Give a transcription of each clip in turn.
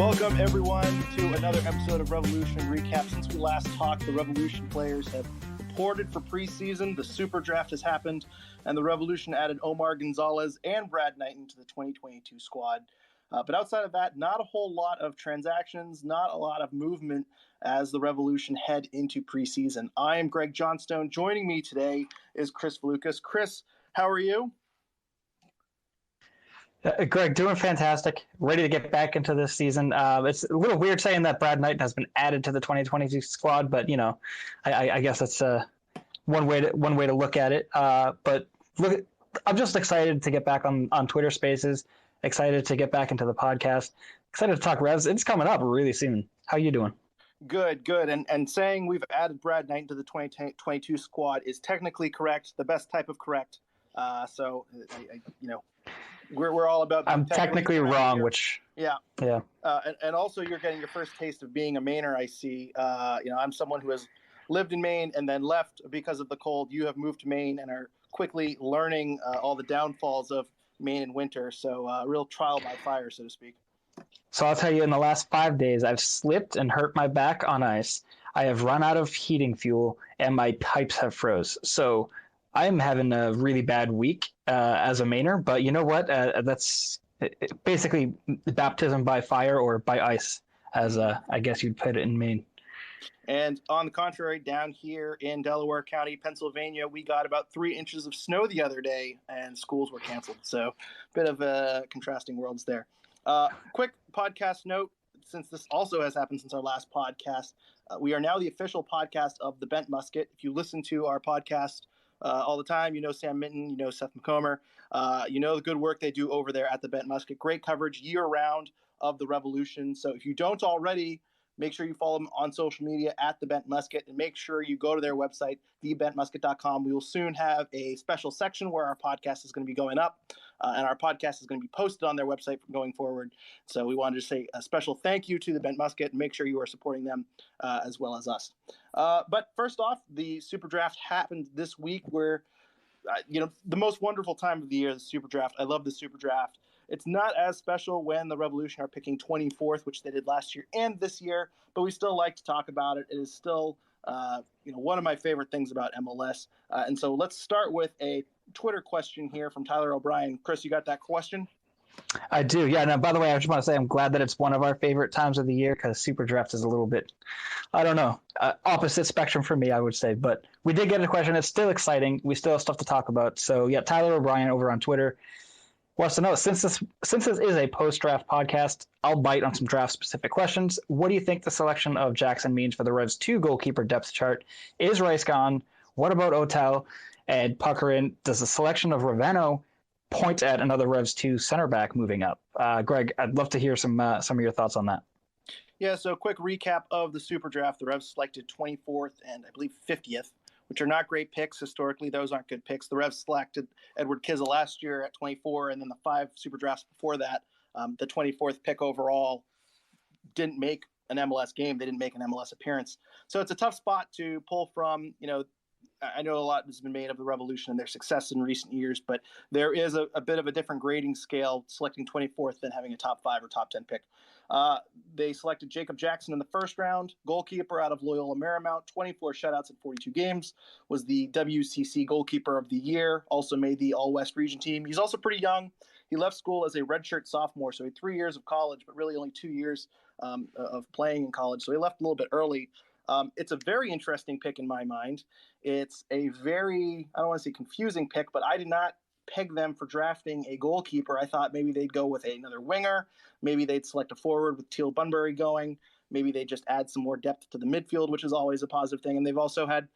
Welcome, everyone, to another episode of Revolution Recap. Since we last talked, the Revolution players have reported for preseason, the Superdraft has happened, and the Revolution added Omar Gonzalez and Brad Knighton to the 2022 squad. But outside of that, not a whole lot of transactions, not a lot of movement as the Revolution head into preseason. I am Greg Johnstone. Joining me today is Chris Valukas. Chris, how are you? Greg, doing fantastic. Ready to get back into this season. It's a little weird saying that Brad Knighton has been added to the 2022 squad, but I guess that's one way to look at it. But look, I'm just excited to get back on Twitter Spaces. Excited to get back into the podcast. Excited to talk Revs. It's coming up really soon. How you doing? Good. And saying we've added Brad Knighton to the 2022 squad is technically correct, the best type of correct. We're all about. I'm technically wrong, here. Which yeah. And also you're getting your first taste of being a Mainer. I see. I'm someone who has lived in Maine and then left because of the cold. You have moved to Maine and are quickly learning all the downfalls of Maine in winter. So real trial by fire, so to speak. So I'll tell you, in the last 5 days, I've slipped and hurt my back on ice. I have run out of heating fuel, and my pipes have froze. So I'm having a really bad week as a Mainer. But you know what? That's basically baptism by fire or by ice, as I guess you'd put it in Maine. And on the contrary, down here in Delaware County, Pennsylvania, we got about 3 inches of snow the other day, and schools were canceled. So a bit of contrasting worlds there. Quick podcast note, since this also has happened since our last podcast, we are now the official podcast of the Bent Musket. If you listen to our podcast all the time, you know Sam Minton, you know Seth McComber, you know the good work they do over there at the Bent Musket. Great coverage year-round of the Revolution. So if you don't already, make sure you follow them on social media at The Bent Musket, and make sure you go to their website, thebentmusket.com. We will soon have a special section where our podcast is going to be going up, and our podcast is going to be posted on their website from going forward. So we wanted to say a special thank you to The Bent Musket, and make sure you are supporting them as well as us. But first off, the Superdraft happened this week where, the most wonderful time of the year, the Superdraft. I love the Superdraft. It's not as special when the Revolution are picking 24th, which they did last year and this year, but we still like to talk about it. It is still, one of my favorite things about MLS. And so let's start with a Twitter question here from Tyler O'Brien. Chris, you got that question? I do, yeah. Now, by the way, I just want to say I'm glad that it's one of our favorite times of the year because Superdraft is a little bit, opposite spectrum for me, I would say. But we did get a question. It's still exciting. We still have stuff to talk about. So, yeah, Tyler O'Brien over on Twitter wants to know, since this is a post-draft podcast, I'll bite on some draft-specific questions. What do you think the selection of Jackson means for the Revs' 2 goalkeeper depth chart? Is Rice gone? What about Otel and Puckerin? Does the selection of Rovino point at another Revs 2 center back moving up? Greg, I'd love to hear some of your thoughts on that. Yeah, so quick recap of the Superdraft. The Revs selected 24th and I believe 50th, which are not great picks. Historically, those aren't good picks. The Revs selected Edward Kizza last year at 24, and then the 5 Superdrafts before that, the 24th pick overall didn't make an MLS game. They didn't make an MLS appearance. So it's a tough spot to pull from. I know a lot has been made of the Revolution and their success in recent years, but there is a bit of a different grading scale selecting 24th than having a top 5 or top 10 pick. They selected Jacob Jackson in the first round, goalkeeper out of Loyola Marymount, 24 shutouts in 42 games, was the WCC goalkeeper of the year, also made the All-West region team. He's also pretty young. He left school as a redshirt sophomore, so he had 3 years of college, but really only 2 years of playing in college, so he left a little bit early. It's a very interesting pick in my mind. It's a very, I don't want to say confusing pick, but I did not peg them for drafting a goalkeeper. I thought maybe they'd go with another winger. Maybe they'd select a forward with Teal Bunbury going. Maybe they just add some more depth to the midfield, which is always a positive thing. And they've also had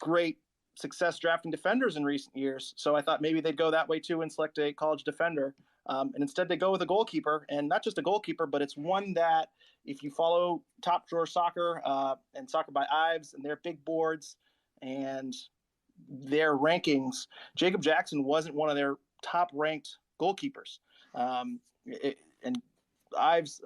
great success drafting defenders in recent years. So I thought maybe they'd go that way too and select a college defender. And instead they go with a goalkeeper, and not just a goalkeeper, but it's one that if you follow Top Drawer Soccer and Soccer by Ives and their big boards and their rankings, Jacob Jackson wasn't one of their top-ranked goalkeepers. And Ives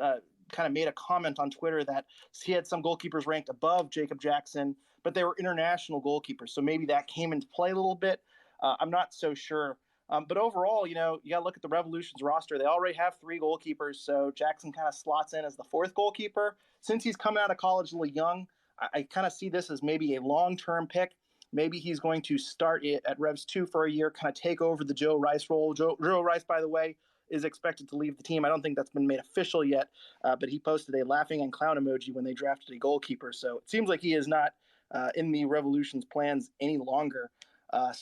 kind of made a comment on Twitter that he had some goalkeepers ranked above Jacob Jackson, but they were international goalkeepers. So maybe that came into play a little bit. I'm not so sure. But overall, you got to look at the Revolution's roster. They already have 3 goalkeepers, so Jackson kind of slots in as the 4th goalkeeper. Since he's coming out of college a little young, I kind of see this as maybe a long-term pick. Maybe he's going to start it at Revs 2 for a year, kind of take over the Joe Rice role. Joe Rice, by the way, is expected to leave the team. I don't think that's been made official yet, but he posted a laughing and clown emoji when they drafted a goalkeeper. So it seems like he is not in the Revolution's plans any longer.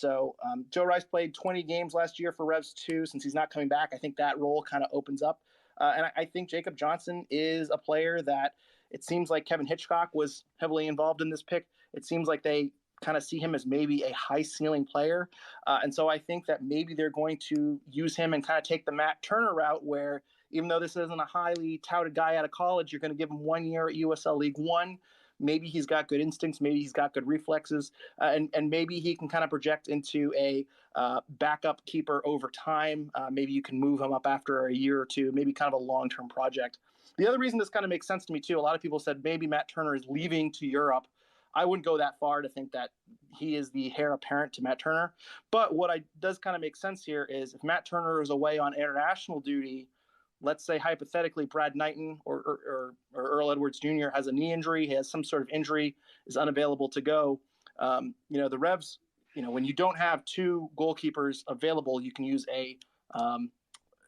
Joe Rice played 20 games last year for Revs 2. Since he's not coming back, I think that role kind of opens up. And I think Jacob Johnson is a player that it seems like Kevin Hitchcock was heavily involved in this pick. It seems like they kind of see him as maybe a high ceiling player. And so I think that maybe they're going to use him and kind of take the Matt Turner route, where even though this isn't a highly touted guy out of college, you're going to give him 1 year at USL League One. Maybe he's got good instincts. Maybe he's got good reflexes. And maybe he can kind of project into a backup keeper over time. Maybe you can move him up after a year or two, maybe kind of a long-term project. The other reason this kind of makes sense to me, too, a lot of people said maybe Matt Turner is leaving to Europe. I wouldn't go that far to think that he is the heir apparent to Matt Turner. But what does kind of make sense here is if Matt Turner is away on international duty, let's say hypothetically Brad Knighton or Earl Edwards Jr. has a knee injury, he has some sort of injury, is unavailable to go. The Revs, when you don't have 2 goalkeepers available, you can use a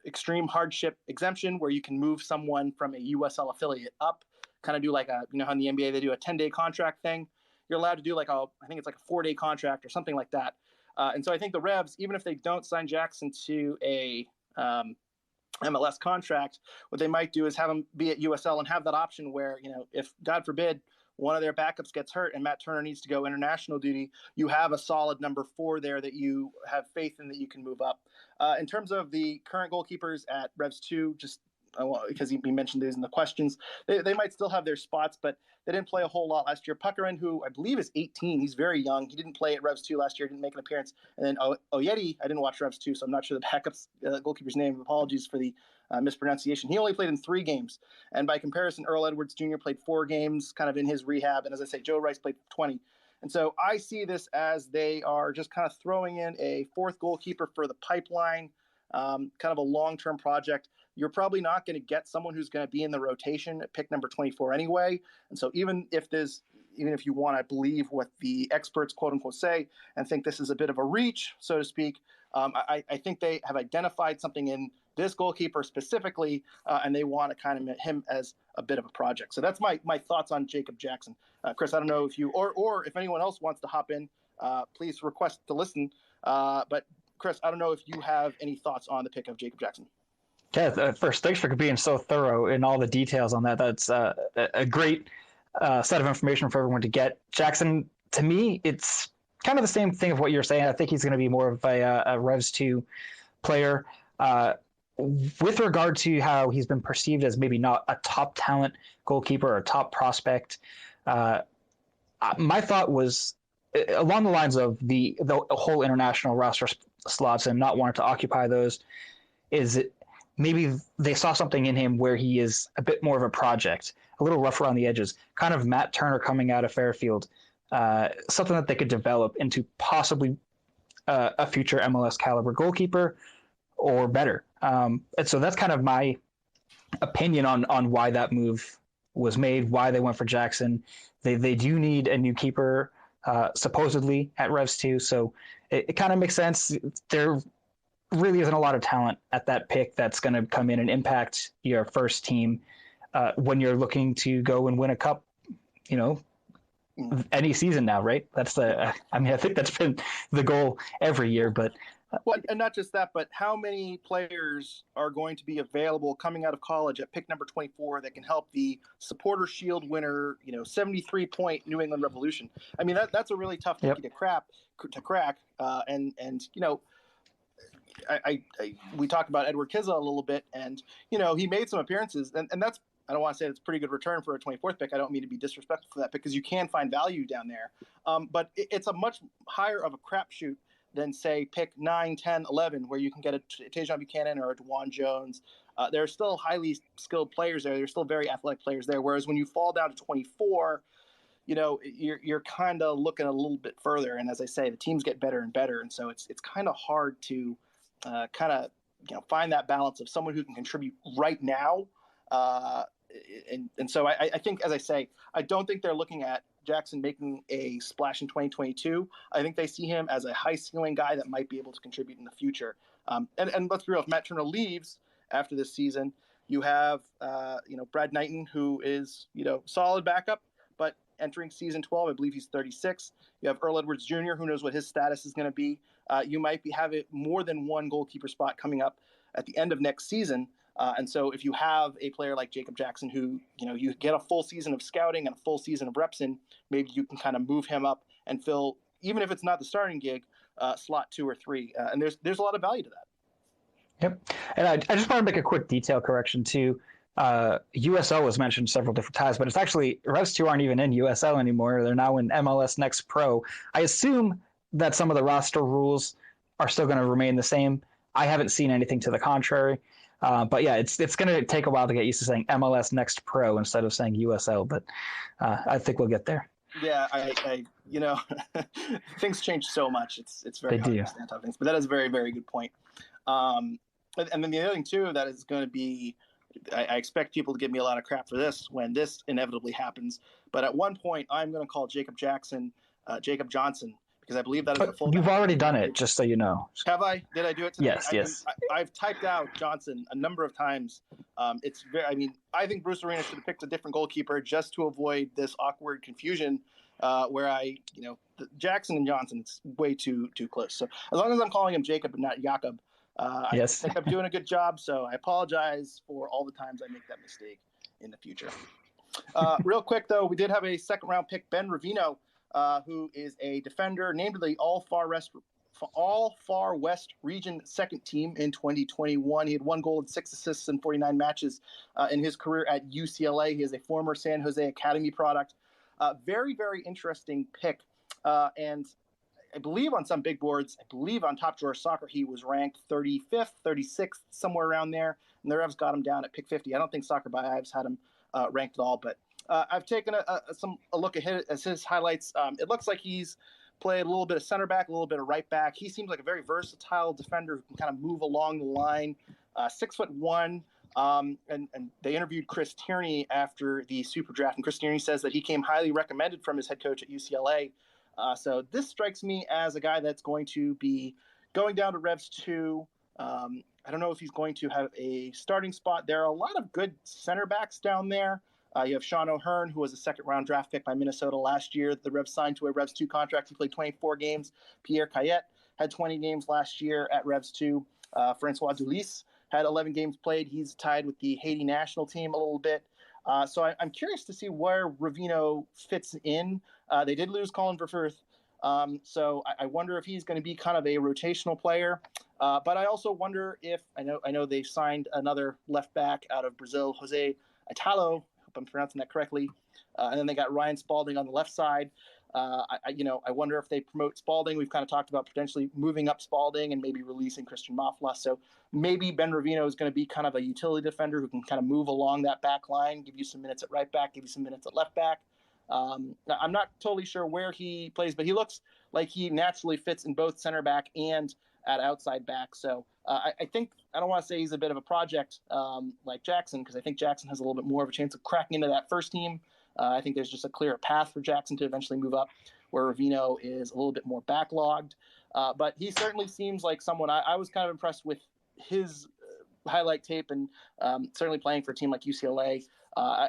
extreme hardship exemption where you can move someone from a USL affiliate up, kind of do like how in the NBA they do a 10-day contract thing. You're allowed to do I think it's like a 4-day contract or something like that. And so I think the Revs, even if they don't sign Jackson to a MLS contract, what they might do is have him be at USL and have that option where, if God forbid one of their backups gets hurt and Matt Turner needs to go international duty, you have a solid number 4 there that you have faith in that you can move up. In terms of the current goalkeepers at Revs 2, just because he mentioned these in the questions, they might still have their spots, but they didn't play a whole lot last year. Puckerin, who I believe is 18, he's very young. He didn't play at Revs 2 last year, didn't make an appearance. And then Oyedi, I didn't watch Revs 2, so I'm not sure the backup's goalkeeper's name. Apologies for the mispronunciation. He only played in 3 games. And by comparison, Earl Edwards Jr. played 4 games kind of in his rehab. And as I say, Joe Rice played 20. And so I see this as they are just kind of throwing in a 4th goalkeeper for the pipeline, kind of a long-term project. You're probably not going to get someone who's going to be in the rotation at pick number 24 anyway. And so even if you want to believe what the experts, quote unquote, say and think this is a bit of a reach, so to speak, I think they have identified something in this goalkeeper specifically, and they want to kind of make him as a bit of a project. So that's my thoughts on Jacob Jackson. Chris, I don't know if you or if anyone else wants to hop in, please request to listen. But Chris, I don't know if you have any thoughts on the pick of Jacob Jackson. Yeah, first, thanks for being so thorough in all the details on that. That's a great set of information for everyone to get. Jackson, to me, it's kind of the same thing of what you're saying. I think he's going to be more of a Revs 2 player. With regard to how he's been perceived as maybe not a top talent goalkeeper or a top prospect, my thought was along the lines of the whole international roster slots and not wanting to occupy those, is it maybe they saw something in him where he is a bit more of a project, a little rough around the edges, kind of Matt Turner coming out of Fairfield, something that they could develop into possibly a future MLS caliber goalkeeper or better. And so that's kind of my opinion on why that move was made, why they went for Jackson. They do need a new keeper, supposedly at Revs 2. So it kind of makes sense. There really isn't a lot of talent at that pick that's going to come in and impact your first team when you're looking to go and win a cup, any season now, right? That's I think that's been the goal every year, but well, and not just that, but how many players are going to be available coming out of college at pick number 24 that can help the Supporter Shield winner, 73-point New England Revolution? I mean, that's a really tough cookie to crack. We talked about Edward Kizza a little bit, and he made some appearances, and that's, I don't want to say it's a pretty good return for a 24th pick. I don't mean to be disrespectful for that because you can find value down there, but it's a much higher of a crapshoot than say pick 9, 10, 11, where you can get a Tajon Buchanan or a DeJuan Jones. There are still highly skilled players there. There's still very athletic players there. Whereas when you fall down to 24, you're kind of looking a little bit further. And as I say, the teams get better and better, and so it's kind of hard to kind of find that balance of someone who can contribute right now. And so I think, as I say, I don't think they're looking at Jackson making a splash in 2022. I think they see him as a high ceiling guy that might be able to contribute in the future. And let's be real, if Matt Turner leaves after this season, you have Brad Knighton, who is solid backup, but entering season 12, I believe he's 36. You have Earl Edwards Jr., who knows what his status is going to be. You might have more than one goalkeeper spot coming up at the end of next season. And so if you have a player like Jacob Jackson, who, you get a full season of scouting and a full season of reps in, maybe you can kind of move him up and fill, even if it's not the starting gig, slot 2 or 3. And there's a lot of value to that. Yep. And I just want to make a quick detail correction too. USL was mentioned several different times, but it's actually Revs 2 aren't even in USL anymore. They're now in MLS Next Pro. I assume that some of the roster rules are still going to remain the same. I haven't seen anything to the contrary. But yeah, it's going to take a while to get used to saying MLS Next Pro instead of saying USL, but I think we'll get there. Yeah, I things change so much. It's very hard to understand how things, but that is a very, very good point. And then the other thing too, that is going to be, I expect people to give me a lot of crap for this when this inevitably happens. But at one point, I'm going to call Jacob Jackson Jacob Johnson, because I believe that is the full. You've already done it, just so you know. Have I? Did I do it today? Yes. I've typed out Johnson a number of times. It's very. I mean, I think Bruce Arena should have picked a different goalkeeper just to avoid this awkward confusion. Where Jackson and Johnson, it's way too close. So as long as I'm calling him Jacob and not Jakob, I think I'm doing a good job. So I apologize for all the times I make that mistake in the future. Real quick though, we did have a second round pick, Ben Rovino. Who is a defender named to the All Far West Region second team in 2021. He had 1 goal and 6 assists in 49 matches in his career at UCLA. He is a former San Jose Academy product. Very, very interesting pick. And I believe on some big boards, I believe on Top Drawer Soccer, he was ranked 35th, 36th, somewhere around there. And the Revs got him down at pick 50. I don't think Soccer by Ives had him ranked at all, but I've taken a look at his highlights. It looks like he's played a little bit of center back, a little bit of right back. He seems like a very versatile defender who can kind of move along the line. 6'1", and they interviewed Chris Tierney after the Superdraft, and Chris Tierney says that he came highly recommended from his head coach at UCLA. So this strikes me as a guy that's going to be going down to Revs 2. I don't know if he's going to have a starting spot. There are a lot of good center backs down there. You have Sean O'Hearn, who was a second-round draft pick by Minnesota last year. The Revs signed to a Revs 2 contract. He played 24 games. Pierre Cayette had 20 games last year at Revs 2. Francois Dulis had 11 games played. He's tied with the Haiti national team a little bit. So I'm curious to see where Rovino fits in. They did lose Colin Verfurth. So I wonder if he's going to be kind of a rotational player. But I also wonder if I know they signed another left back out of Brazil, Jose Italo. I'm pronouncing that correctly. And then they got Ryan Spalding on the left side. I wonder if they promote Spalding. We've kind of talked about potentially moving up Spalding and maybe releasing Christian Mafla. So maybe Ben Rovino is going to be kind of a utility defender who can kind of move along that back line, give you some minutes at right back, give you some minutes at left back. I'm not totally sure where he plays, but he looks like he naturally fits in both center back and at outside back. So I think, I don't want to say he's a bit of a project like Jackson, because I think Jackson has a little bit more of a chance of cracking into that first team. I think there's just a clearer path for Jackson to eventually move up, where Rovino is a little bit more backlogged. But he certainly seems like someone I was kind of impressed with his highlight tape, and certainly playing for a team like UCLA.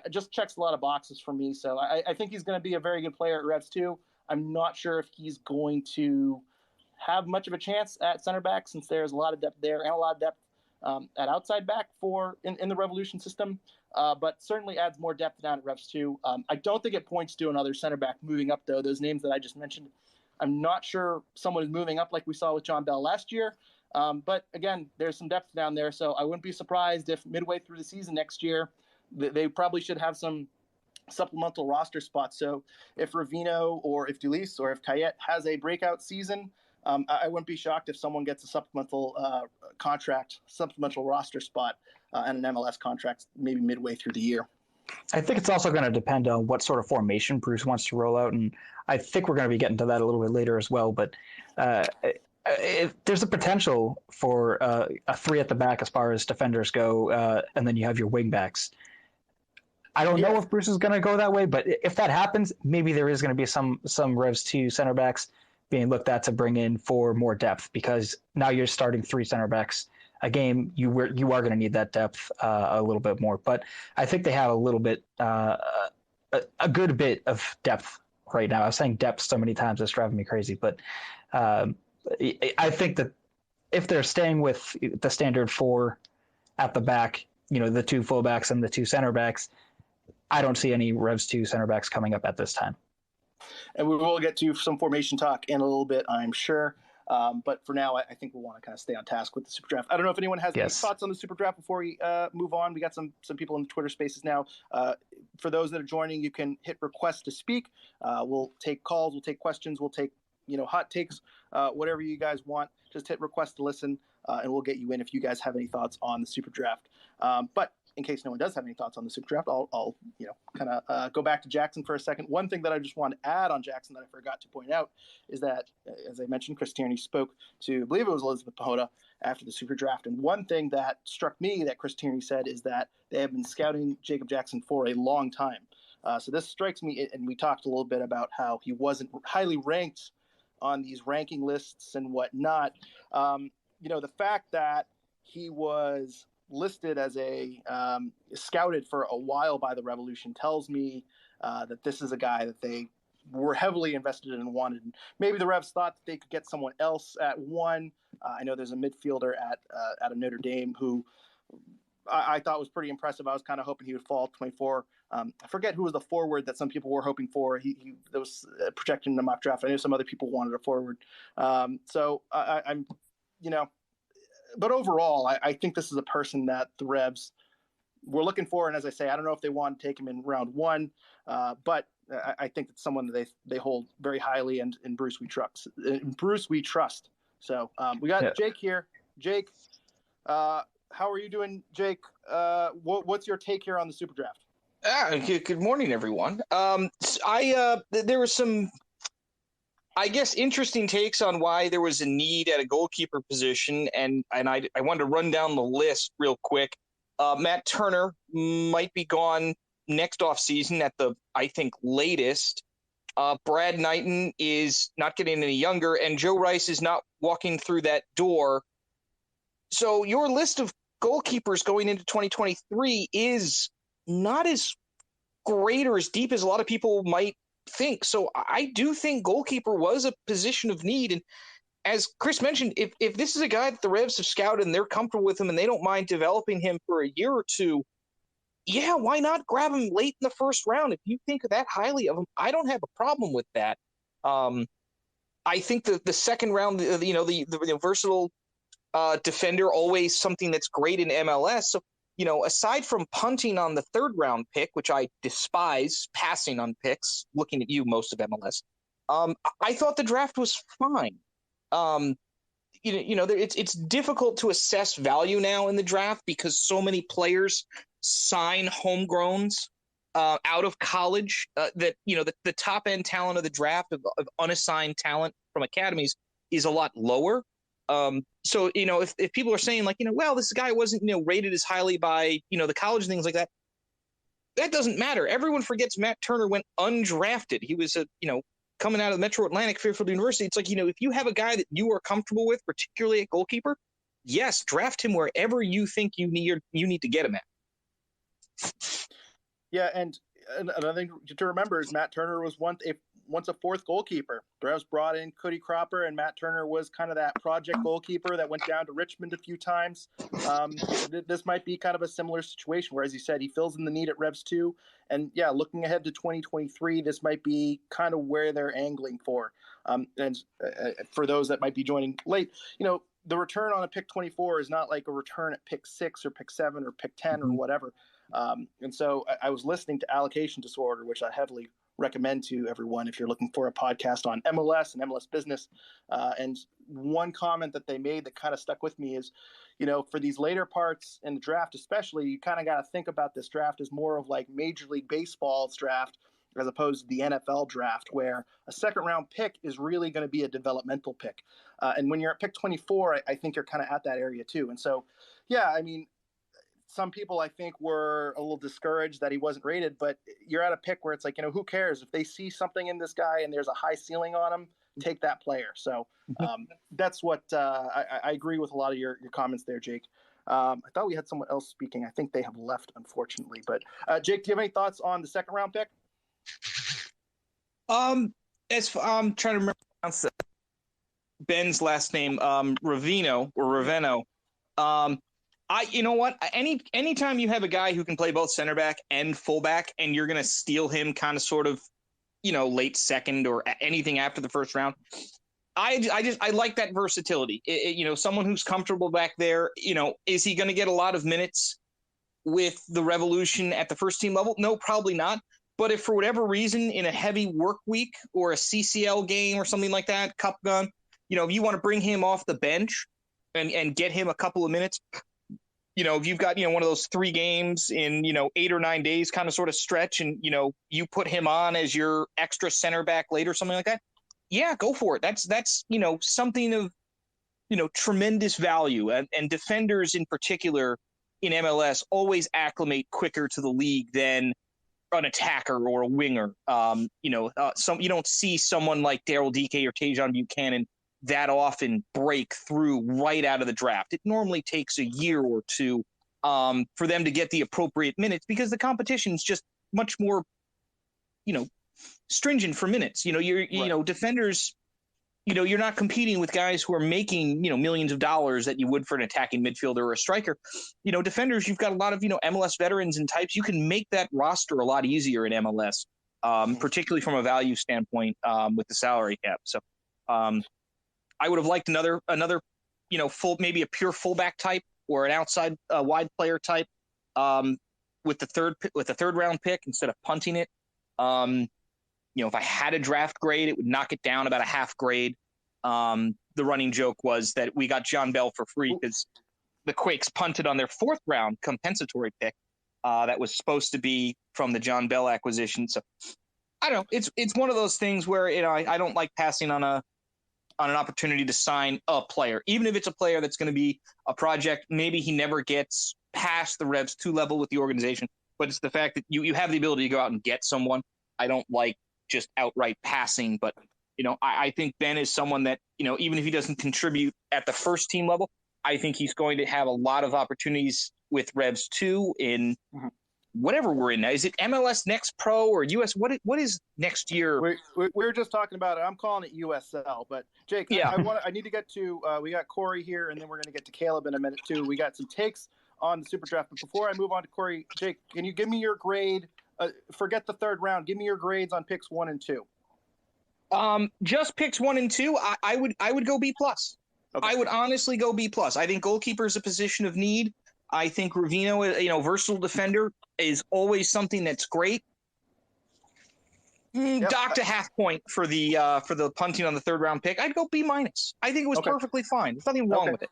It just checks a lot of boxes for me. So I think he's going to be a very good player at Revs 2. I'm not sure if he's going to have much of a chance at center back, since there's a lot of depth there and a lot of depth at outside back in the Revolution system, but certainly adds more depth down at Revs 2. I don't think it points to another center back moving up, though. Those names that I just mentioned, I'm not sure someone is moving up like we saw with John Bell last year. But again, there's some depth down there, so I wouldn't be surprised if midway through the season next year, they probably should have some supplemental roster spots. So if Rovino or if Dulis or if Cayette has a breakout season, I wouldn't be shocked if someone gets a supplemental supplemental roster spot and an MLS contract maybe midway through the year. I think it's also going to depend on what sort of formation Bruce wants to roll out, and I think we're going to be getting to that a little bit later as well. But there's a potential for a three at the back as far as defenders go, and then you have your wing backs. I don't know if Bruce is going to go that way, but if that happens, maybe there is going to be some Revs 2 center backs being looked at to bring in for more depth, because now you're starting three center backs a game. You are going to need that depth a little bit more. But I think they have a little bit, a good bit of depth right now. I was saying depth so many times it's driving me crazy, but I think that if they're staying with the standard four at the back, the two fullbacks and the two center backs, I don't see any Revs 2 center backs coming up at this time. And we will get to some formation talk in a little bit, I'm sure. But for now, I think we'll want to kind of stay on task with the Super Draft. I don't know if anyone has any thoughts on the Super Draft before we move on. We got some people in the Twitter Spaces now. For those that are joining, you can hit request to speak. We'll take calls. We'll take questions. We'll take hot takes, whatever you guys want. Just hit request to listen, and we'll get you in if you guys have any thoughts on the Super Draft. But in case no one does have any thoughts on the Super Draft, I'll kind of go back to Jackson for a second. One thing that I just want to add on Jackson that I forgot to point out is that, as I mentioned, Chris Tierney spoke to, I believe it was Elizabeth Pahota after the Super Draft. And one thing that struck me that Chris Tierney said is that they have been scouting Jacob Jackson for a long time. So this strikes me, and we talked a little bit about how he wasn't highly ranked on these ranking lists and whatnot. The fact that he was listed as a scouted for a while by the Revolution tells me that this is a guy that they were heavily invested in and wanted. And maybe the Revs thought that they could get someone else at one. I know there's a midfielder at a Notre Dame who I thought was pretty impressive. I was kind of hoping he would fall 24. I forget who was the forward that some people were hoping for. He was projected in the mock draft. I know some other people wanted a forward. So I'm. But overall, I think this is a person that the Revs were looking for. And as I say, I don't know if they want to take him in round one, but I think it's someone that they hold very highly, and in Bruce we trust. So we got Jake here. Jake, how are you doing, Jake? What's your take here on the Super Draft? Good morning, everyone. There was some, I guess, interesting takes on why there was a need at a goalkeeper position, and I wanted to run down the list real quick. Matt Turner might be gone next offseason at the, I think, latest. Brad Knighton is not getting any younger, and Joe Rice is not walking through that door. So your list of goalkeepers going into 2023 is not as great or as deep as a lot of people might think. So I do think goalkeeper was a position of need. And as Chris mentioned, if this is a guy that the Revs have scouted and they're comfortable with him and they don't mind developing him for a year or two, yeah, why not grab him late in the first round? If you think that highly of him, I don't have a problem with that. I think the second round, the versatile defender, always something that's great in MLS. So, aside from punting on the third round pick, which I despise passing on picks, looking at you most of MLS, I thought the draft was fine. It's difficult to assess value now in the draft because so many players sign homegrowns out of college that the top end talent of the draft of unassigned talent from academies is a lot lower. So if people are saying well, this guy wasn't rated as highly by the college and things like that, that doesn't matter. Everyone forgets Matt Turner went undrafted. He was coming out of the Metro Atlantic Fairfield University. It's if you have a guy that you are comfortable with, particularly at goalkeeper, yes, draft him wherever you think you need to get him at. Yeah, and another thing to remember is Matt Turner was once a fourth goalkeeper. The Revs brought in Cody Cropper, and Matt Turner was kind of that project goalkeeper that went down to Richmond a few times. This might be kind of a similar situation where, as you said, he fills in the need at Revs 2. And yeah, looking ahead to 2023, this might be kind of where they're angling for. And for those that might be joining late, the return on a pick 24 is not like a return at pick 6 or pick 7 or pick 10 or whatever. And so I was listening to Allocation Disorder, which I heavily recommend to everyone if you're looking for a podcast on MLS and MLS business. And one comment that they made that kind of stuck with me is, for these later parts in the draft, especially, you kind of got to think about this draft as more of like Major League Baseball's draft, as opposed to the NFL draft, where a second-round pick is really going to be a developmental pick. And when you're at pick 24, I think you're kind of at that area too. And so, yeah, I mean, some people I think were a little discouraged that he wasn't rated, but you're at a pick where it's like, who cares if they see something in this guy and there's a high ceiling on him, take that player. So that's what I agree with a lot of your comments there, Jake. I thought we had someone else speaking. I think they have left, unfortunately. But Jake, do you have any thoughts on the second round pick? I'm trying to remember Ben's last name, Rovino or Rovino. You know what? Anytime you have a guy who can play both center back and fullback, and you're going to steal him kind of sort of, late second or anything after the first round, I like that versatility. Someone who's comfortable back there. Is he going to get a lot of minutes with the Revolution at the first team level? No, probably not. But if for whatever reason in a heavy work week or a CCL game or something like that, cup gun, if you want to bring him off the bench and get him a couple of minutes, if you've got, one of those 3 games in, 8 or 9 days kind of sort of stretch and, you put him on as your extra center back late or something like that. Yeah, go for it. That's something of, tremendous value. And defenders in particular in MLS always acclimate quicker to the league than an attacker or a winger. You don't see someone like Daryl Dike or Tajon Buchanan that often break through right out of the draft. It normally takes a year or two for them to get the appropriate minutes because the competition is just much more, stringent for minutes. Defenders, you're not competing with guys who are making, millions of dollars that you would for an attacking midfielder or a striker. Defenders, you've got a lot of, MLS veterans and types. You can make that roster a lot easier in MLS, particularly from a value standpoint with the salary cap. So I would have liked another, maybe a pure fullback type or an outside wide player type with the third round pick instead of punting it. If I had a draft grade, it would knock it down about a half grade. The running joke was that we got John Bell for free because the Quakes punted on their 4th round compensatory pick that was supposed to be from the John Bell acquisition. So I don't know. It's one of those things where I don't like passing on an opportunity to sign a player, even if it's a player that's going to be a project. Maybe he never gets past the Revs 2 level with the organization, but it's the fact that you have the ability to go out and get someone. I don't like just outright passing, but I think Ben is someone that, even if he doesn't contribute at the first team level, I think he's going to have a lot of opportunities with Revs 2 in whatever we're in now. Is it MLS Next Pro or US? What is next year? We're just talking about it. I'm calling it USL, but Jake, yeah. I need to get to, we got Corey here and then we're going to get to Caleb in a minute too. We got some takes on the Super Draft, but before I move on to Corey, Jake, can you give me your grade? Forget the third round. Give me your grades on picks 1 and 2. Just picks 1 and 2. I would go B+. Okay. I would honestly go B+. I think goalkeeper is a position of need. I think Rovino, versatile defender, is always something that's great. Docked a half point for the punting on the third round pick. I'd go B-. I think it was perfectly fine. There's nothing wrong with it.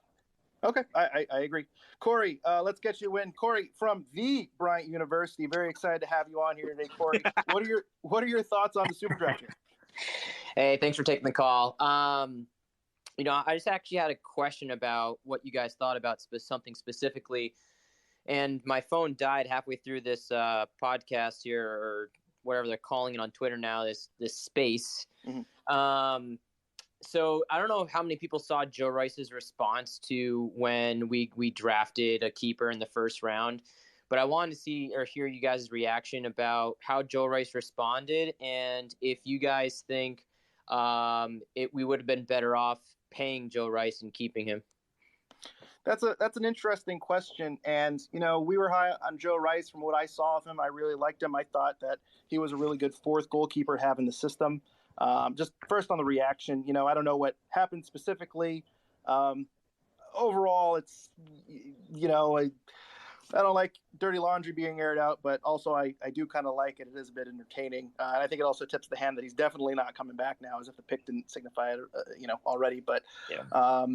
Okay, I agree. Corey, let's get you in. Corey from the Bryant University. Very excited to have you on here today, Corey. What are your thoughts on the Super Draft here? Hey, thanks for taking the call. I just actually had a question about what you guys thought about something specifically, and my phone died halfway through this podcast here, or whatever they're calling it on Twitter now. This space. Mm-hmm. So I don't know how many people saw Joe Rice's response to when we drafted a keeper in the first round, but I wanted to see or hear you guys' reaction about how Joe Rice responded, and if you guys think we would have been better off paying Joe Rice and keeping him. That's an interesting question, and we were high on Joe Rice. From what I saw of him, I really liked him. I thought that he was a really good 4th goalkeeper to have in the system. Just first on the reaction, I don't know what happened specifically. Overall, it's, I don't like dirty laundry being aired out, but also I do kind of like it. It is a bit entertaining. And I think it also tips the hand that he's definitely not coming back now, as if the pick didn't signify it, already. But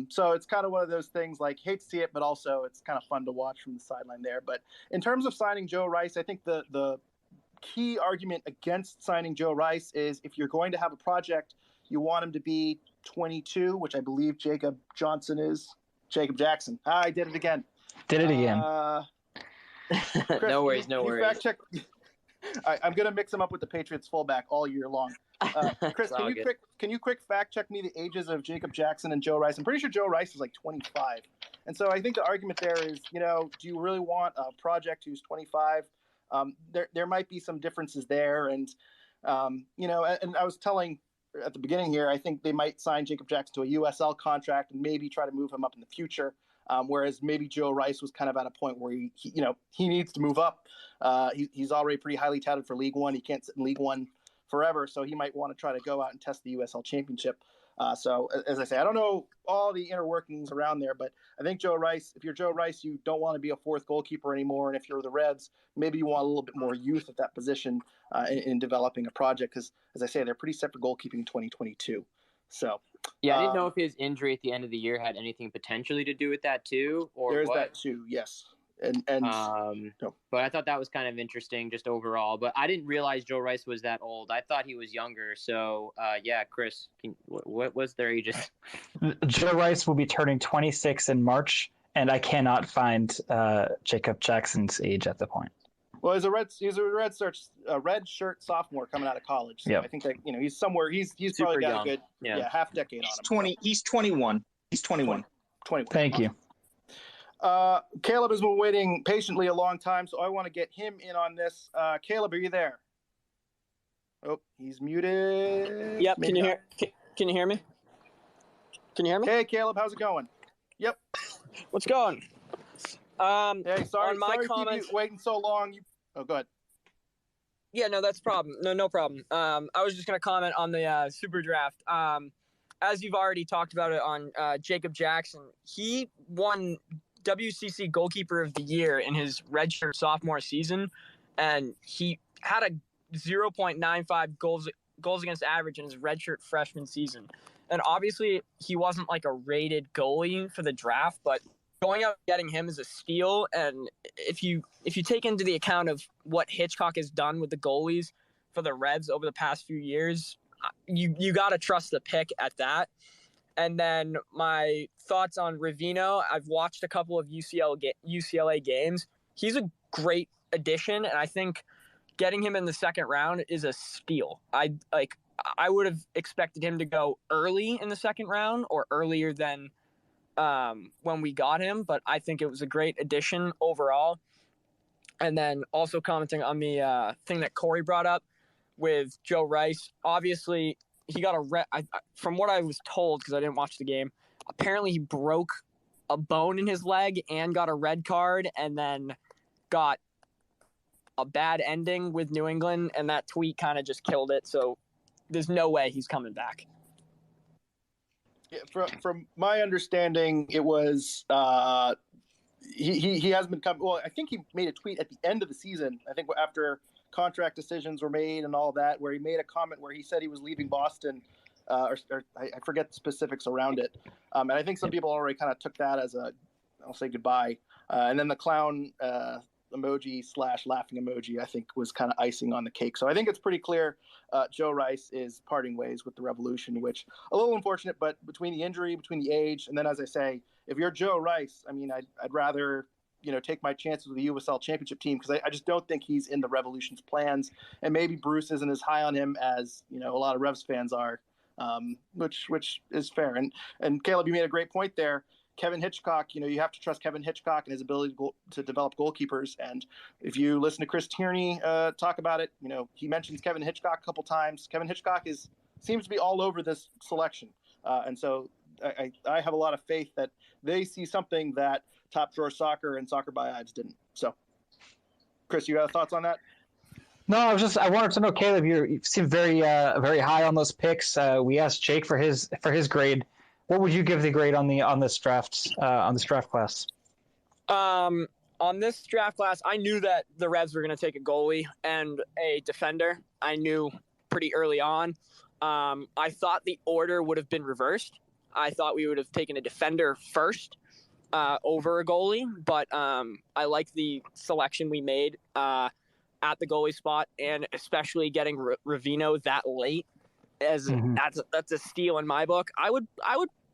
so it's kind of one of those things, like, hate to see it, but also it's kind of fun to watch from the sideline there. But in terms of signing Joe Rice, I think the key argument against signing Joe Rice is if you're going to have a project, you want him to be 22, which I believe Jacob Jackson is. I did it again. Did it again. Chris, No worries. Fact check. I'm going to mix him up with the Patriots fullback all year long. Chris, can you quick fact check me the ages of Jacob Jackson and Joe Rice? I'm pretty sure Joe Rice is like 25. And so I think the argument there is, do you really want a project who's 25? There might be some differences there. And, and I was telling at the beginning here, I think they might sign Jacob Jackson to a USL contract and maybe try to move him up in the future. Whereas maybe Joe Rice was kind of at a point where he needs to move up. He's already pretty highly touted for League One. He can't sit in League One forever, so he might want to try to go out and test the USL Championship. So as I say, I don't know all the inner workings around there, but I think Joe Rice, if you're Joe Rice, you don't want to be a fourth goalkeeper anymore. And if you're the Revs, maybe you want a little bit more youth at that position in developing a project. Because as I say, they're pretty set for goalkeeping in 2022. So yeah, I didn't know if his injury at the end of the year had anything potentially to do with that too, or there's what. that too. Yes. But I thought that was kind of interesting just overall. But I didn't realize Joe Rice was that old. I thought he was younger. So yeah, Chris, what was their ages? Joe Rice will be turning 26 in March, and I cannot find Jacob Jackson's age at the point. Well, he's a red shirt sophomore coming out of college. So I think that he's somewhere. He's probably got a good half decade on him. He's 21. He's 21. 21. Thank you. Caleb has been waiting patiently a long time, so I want to get him in on this. Caleb, are you there? Oh, he's muted. Yep. Can you hear me? Can you hear me? Hey, Caleb, how's it going? Yep. What's going? Hey, sorry to keep you waiting so long. Oh, go ahead. Yeah, no, that's a problem. No problem. I was just gonna comment on the super draft. As you've already talked about it on Jacob Jackson, he won WCC Goalkeeper of the Year in his redshirt sophomore season, and he had a 0.95 goals against average in his redshirt freshman season. And obviously, he wasn't like a rated goalie for the draft, but going out and getting him is a steal. And if you take into the account of what Hitchcock has done with the goalies for the Revs over the past few years, you got to trust the pick at that. And then my thoughts on Rovino, I've watched a couple of UCLA games. He's a great addition, and I think getting him in the second round is a steal. I would have expected him to go early in the second round or earlier than when we got him, but I think it was a great addition overall. And then also commenting on the thing that Corey brought up with Joe Rice, obviously he got from what I was told, because I didn't watch the game, apparently he broke a bone in his leg and got a red card and then got a bad ending with New England, and that tweet kind of just killed it. So there's no way he's coming back. Yeah, from my understanding, it was he hasn't been coming. Well, I think he made a tweet at the end of the season. I think after contract decisions were made and all that, where he made a comment where he said he was leaving Boston, or I forget the specifics around it. And I think some people already kind of took that as I'll say goodbye. And then the clown emoji / laughing emoji, I think, was kind of icing on the cake. So I think it's pretty clear Joe Rice is parting ways with the Revolution, which a little unfortunate, but between the injury, between the age, and then, as I say, if you're Joe Rice, I mean, I'd rather take my chances with the USL Championship team, because I just don't think he's in the Revolution's plans, and maybe Bruce isn't as high on him as a lot of Revs fans are, which is fair. And Caleb, you made a great point there. Kevin Hitchcock, you have to trust Kevin Hitchcock and his ability to develop goalkeepers. And if you listen to Chris Tierney talk about it, he mentions Kevin Hitchcock a couple times. Kevin Hitchcock seems to be all over this selection, and so I have a lot of faith that they see something that Top Drawer Soccer and Soccer by Ives didn't. So, Chris, you got thoughts on that? No, I wanted to know, Caleb, you seem very very high on those picks. We asked Jake for his grade. What would you give the grade on this draft class? On this draft class, I knew that the Revs were going to take a goalie and a defender. I knew pretty early on. I thought the order would have been reversed. I thought we would have taken a defender first over a goalie, but I like the selection we made. at the goalie spot, and especially getting Rovino that late, that's a steal in my book. I would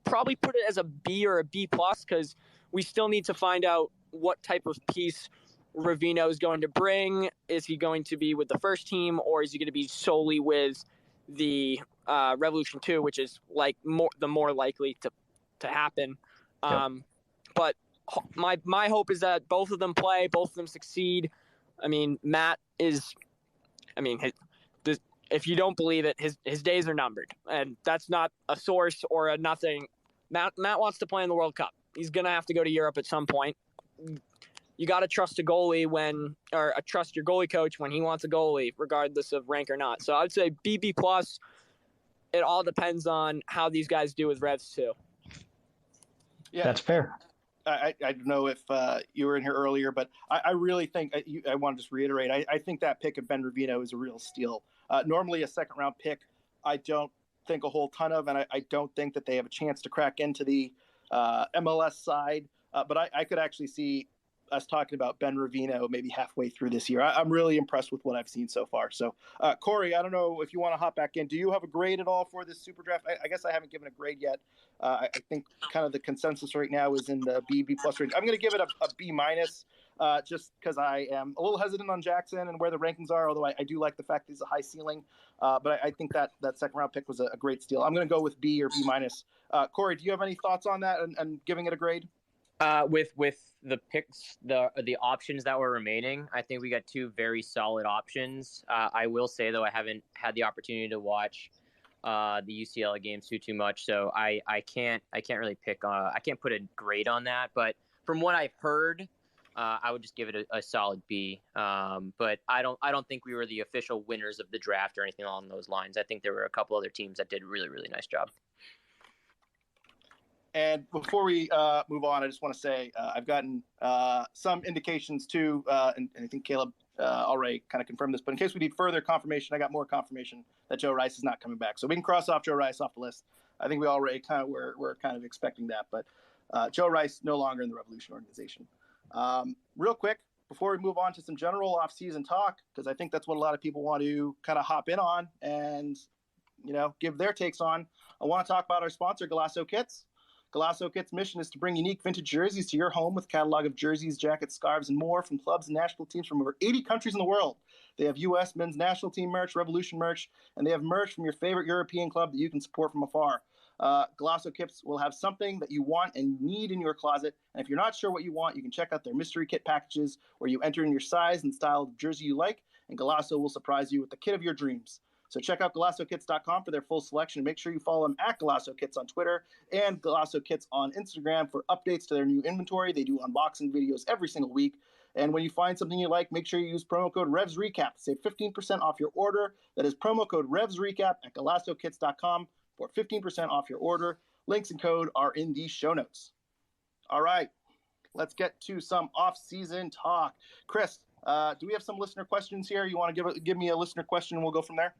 probably put it as a B or a B plus, because we still need to find out what type of piece Rovino is going to bring. Is he going to be with the first team, or is he going to be solely with the Revolution 2, which is like the more likely to happen. Yep. But my hope is that both of them play, both of them succeed. I mean, Matt is, if you don't believe it, his days are numbered, and that's not a source or a nothing. Matt wants to play in the World Cup. He's gonna have to go to Europe at some point. You got to trust a goalie trust your goalie coach when he wants a goalie, regardless of rank or not. So I'd say B plus. It all depends on how these guys do with Revs too. Yeah, that's fair. I don't know if you were in here earlier, but I really think I want to just reiterate. I think that pick of Ben Rovino is a real steal. Normally a second round pick, I don't think a whole ton of, and I don't think that they have a chance to crack into the MLS side. But I could actually see us talking about Ben Rovino maybe halfway through this year. I'm really impressed with what I've seen so far. So, Corey, I don't know if you want to hop back in. Do you have a grade at all for this super draft? I guess I haven't given a grade yet. I think kind of the consensus right now is in the B plus range. I'm going to give it a B minus, just because I am a little hesitant on Jackson and where the rankings are, although I do like the fact he's a high ceiling. But I think that second round pick was a great steal. I'm going to go with B or B minus. Corey, do you have any thoughts on that and giving it a grade? With the picks, the options that were remaining, I think we got two very solid options. I will say, though, I haven't had the opportunity to watch the UCLA games too much, so I can't really pick. I can't put a grade on that. But from what I've heard, I would just give it a solid B. But I don't think we were the official winners of the draft or anything along those lines. I think there were a couple other teams that did a really, really nice job. And before we move on, I just want to say I've gotten some indications too, and I think Caleb already kind of confirmed this, but in case we need further confirmation, I got more confirmation that Joe Rice is not coming back. So we can cross off Joe Rice off the list. I think we already we're kind of expecting that, but Joe Rice no longer in the Revolution organization. Real quick, before we move on to some general off-season talk, because I think that's what a lot of people want to kind of hop in on and, give their takes on, I want to talk about our sponsor, Golasso Kits. Golasso Kits' mission is to bring unique vintage jerseys to your home with a catalog of jerseys, jackets, scarves, and more from clubs and national teams from over 80 countries in the world. They have U.S. men's national team merch, Revolution merch, and they have merch from your favorite European club that you can support from afar. Golasso Kits will have something that you want and need in your closet, and if you're not sure what you want, you can check out their mystery kit packages where you enter in your size and style of jersey you like, and Golasso will surprise you with the kit of your dreams. So check out GolassoKits.com for their full selection. And make sure you follow them at Golasso Kits on Twitter and Golasso Kits on Instagram for updates to their new inventory. They do unboxing videos every single week. And when you find something you like, make sure you use promo code REVSRECAP to save 15% off your order. That is promo code REVSRECAP at GolassoKits.com for 15% off your order. Links and code are in the show notes. All right, let's get to some off-season talk. Chris, do we have some listener questions here? You want to give me a listener question and we'll go from there?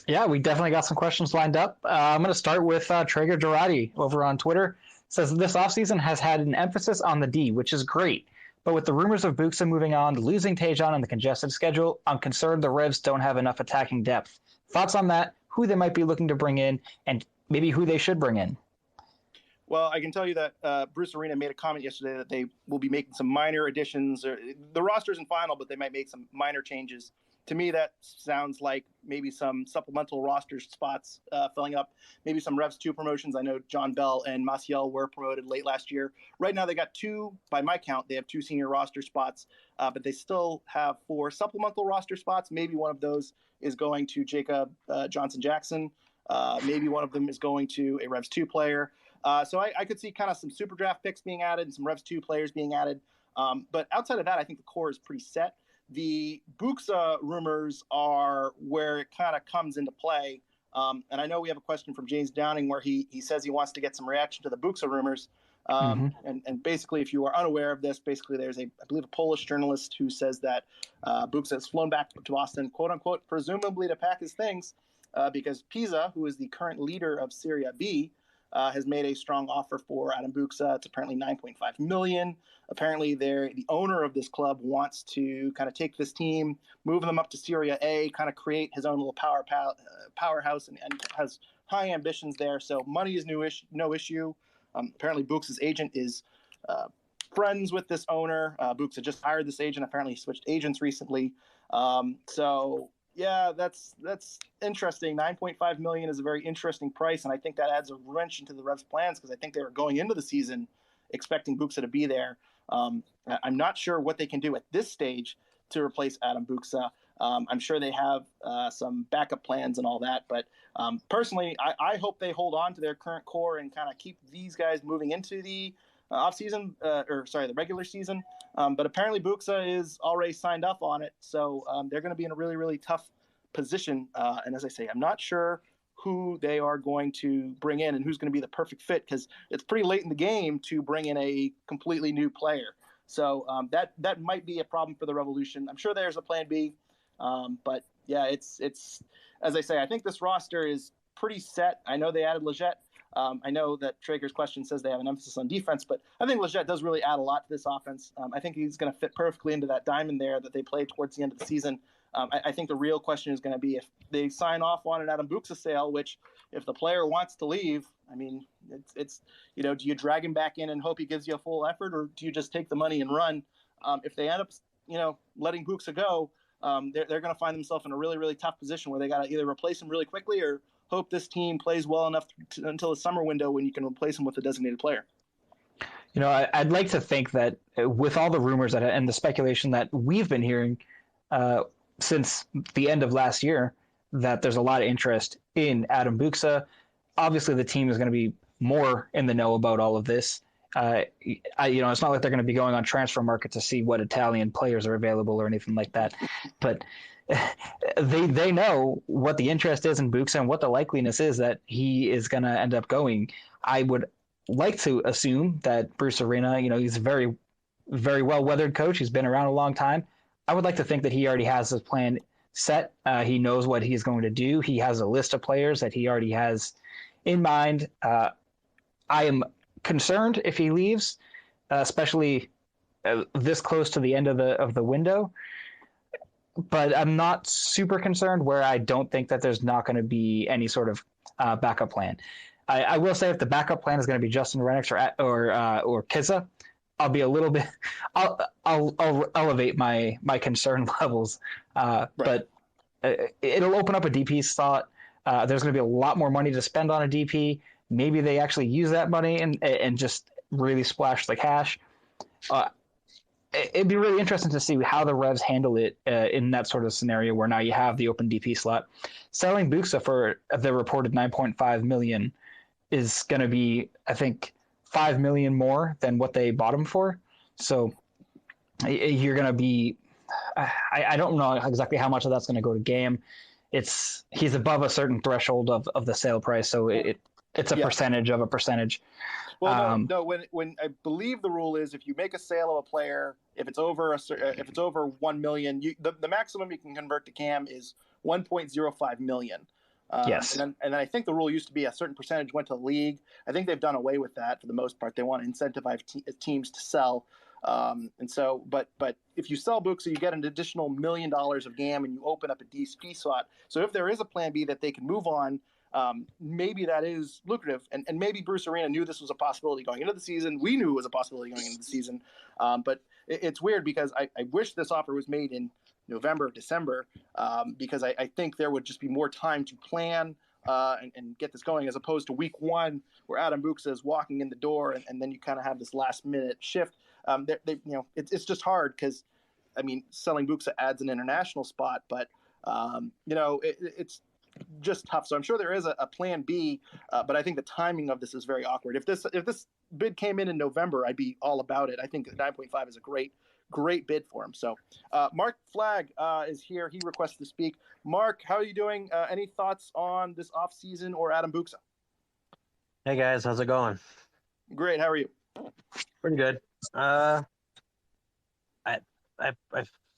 Yeah, we definitely got some questions lined up. I'm going to start with Traeger Girardi over on Twitter. Says this offseason has had an emphasis on the D, which is great. But with the rumors of Buksa moving on, losing Tejan and the congested schedule, I'm concerned the Revs don't have enough attacking depth. Thoughts on that? Who they might be looking to bring in, and maybe who they should bring in? Well, I can tell you that Bruce Arena made a comment yesterday that they will be making some minor additions. The roster isn't final, but they might make some minor changes. To me, that sounds like maybe some supplemental roster spots filling up, maybe some Revs 2 promotions. I know John Bell and Maciel were promoted late last year. Right now, they got 2, by my count, they have 2 senior roster spots, but they still have 4 supplemental roster spots. Maybe one of those is going to Jacob Johnson-Jackson. Maybe one of them is going to a Revs 2 player. So I could see kind of some super draft picks being added and some Revs 2 players being added. But outside of that, I think the core is pretty set. The Buksa rumors are where it kind of comes into play. And I know we have a question from James Downing where he says he wants to get some reaction to the Buksa rumors. And basically, if you are unaware of this, basically there's I believe a Polish journalist who says that Buksa has flown back to Boston, quote unquote, presumably to pack his things because Pisa, who is the current leader of Serie B, has made a strong offer for Adam Buksa. It's apparently $9.5 million. Apparently, the owner of this club wants to kind of take this team, move them up to Serie A, kind of create his own little powerhouse, and has high ambitions there. So money is no issue. Apparently, Buksa's agent is friends with this owner. Buksa just hired this agent. Apparently, he switched agents recently. So yeah, that's interesting. $9.5 million is a very interesting price, and I think that adds a wrench into the Revs' plans because I think they were going into the season expecting Buksa to be there. I'm not sure what they can do at this stage to replace Adam Buksa. I'm sure they have some backup plans and all that, but personally, I hope they hold on to their current core and kind of keep these guys moving into the the regular season. But apparently Buksa is already signed up on it, so they're going to be in a really, really tough position. And as I say, I'm not sure who they are going to bring in and who's going to be the perfect fit because it's pretty late in the game to bring in a completely new player. So that might be a problem for the Revolution. I'm sure there's a plan B, but yeah, it's as I say, I think this roster is pretty set. I know they added Leggett. I know that Traeger's question says they have an emphasis on defense, but I think Leggett does really add a lot to this offense. I think he's going to fit perfectly into that diamond there that they played towards the end of the season. I think the real question is going to be if they sign off on an Adam Buksa sale, which if the player wants to leave, I mean, it's do you drag him back in and hope he gives you a full effort, or do you just take the money and run? If they end up, letting Buksa go, they're going to find themselves in a really, really tough position where they got to either replace him really quickly or hope this team plays well enough until the summer window when you can replace him with a designated player. I'd like to think that with all the rumors and the speculation that we've been hearing since the end of last year, that there's a lot of interest in Adam Buksa. Obviously, the team is going to be more in the know about all of this. It's not like they're going to be going on transfer market to see what Italian players are available or anything like that, but they know what the interest is in Buksa and what the likeliness is that he is going to end up going. I would like to assume that Bruce Arena, he's a very, very well-weathered coach. He's been around a long time. I would like to think that he already has his plan set. He knows what he's going to do. He has a list of players that he already has in mind. I am concerned if he leaves, especially this close to the end of the window. But I'm not super concerned where I don't think that there's not going to be any sort of backup plan. I will say if the backup plan is going to be Justin Rennicks or Kizza, I'll be a little bit. I'll elevate my concern levels. Right. But it'll open up a DP slot. There's going to be a lot more money to spend on a DP. Maybe they actually use that money and just really splash the cash. It'd be really interesting to see how the Revs handle it in that sort of scenario where now you have the open DP slot. Selling Buksa for the reported $9.5 million is going to be, I think, $5 million more than what they bought him for. So you're going to be, I don't know exactly how much of that's going to go to GAM. He's above a certain threshold of the sale price, so it's a percentage of a percentage. Well, no. When I believe the rule is if you make a sale of a player, if it's over 1 million, the maximum you can convert to CAM is 1.05 million. Yes. And then I think the rule used to be a certain percentage went to the league. I think they've done away with that for the most part. They want to incentivize teams to sell. And so, but if you sell Buksa, you get an additional $1 million of GAM and you open up a DSP slot. So if there is a plan B that they can move on, maybe that is lucrative. And maybe Bruce Arena knew this was a possibility going into the season. We knew it was a possibility going into the season. But it's weird because I wish this offer was made in November, December, because I think there would just be more time to plan and get this going as opposed to week one where Adam Buksa is walking in the door and then you kind of have this last minute shift. It's just hard because, selling Buksa adds an international spot, but, it's just tough. So I'm sure there is a plan B, but I think the timing of this is very awkward. If this bid came in November, I'd be all about it. I think 9.5 is a great bid for him. So Mark Flagg is here. He requests to speak. Mark, how are you doing? Any thoughts on this offseason or Adam Buksa? Hey guys, how's it going? Great. How are you? Pretty good. I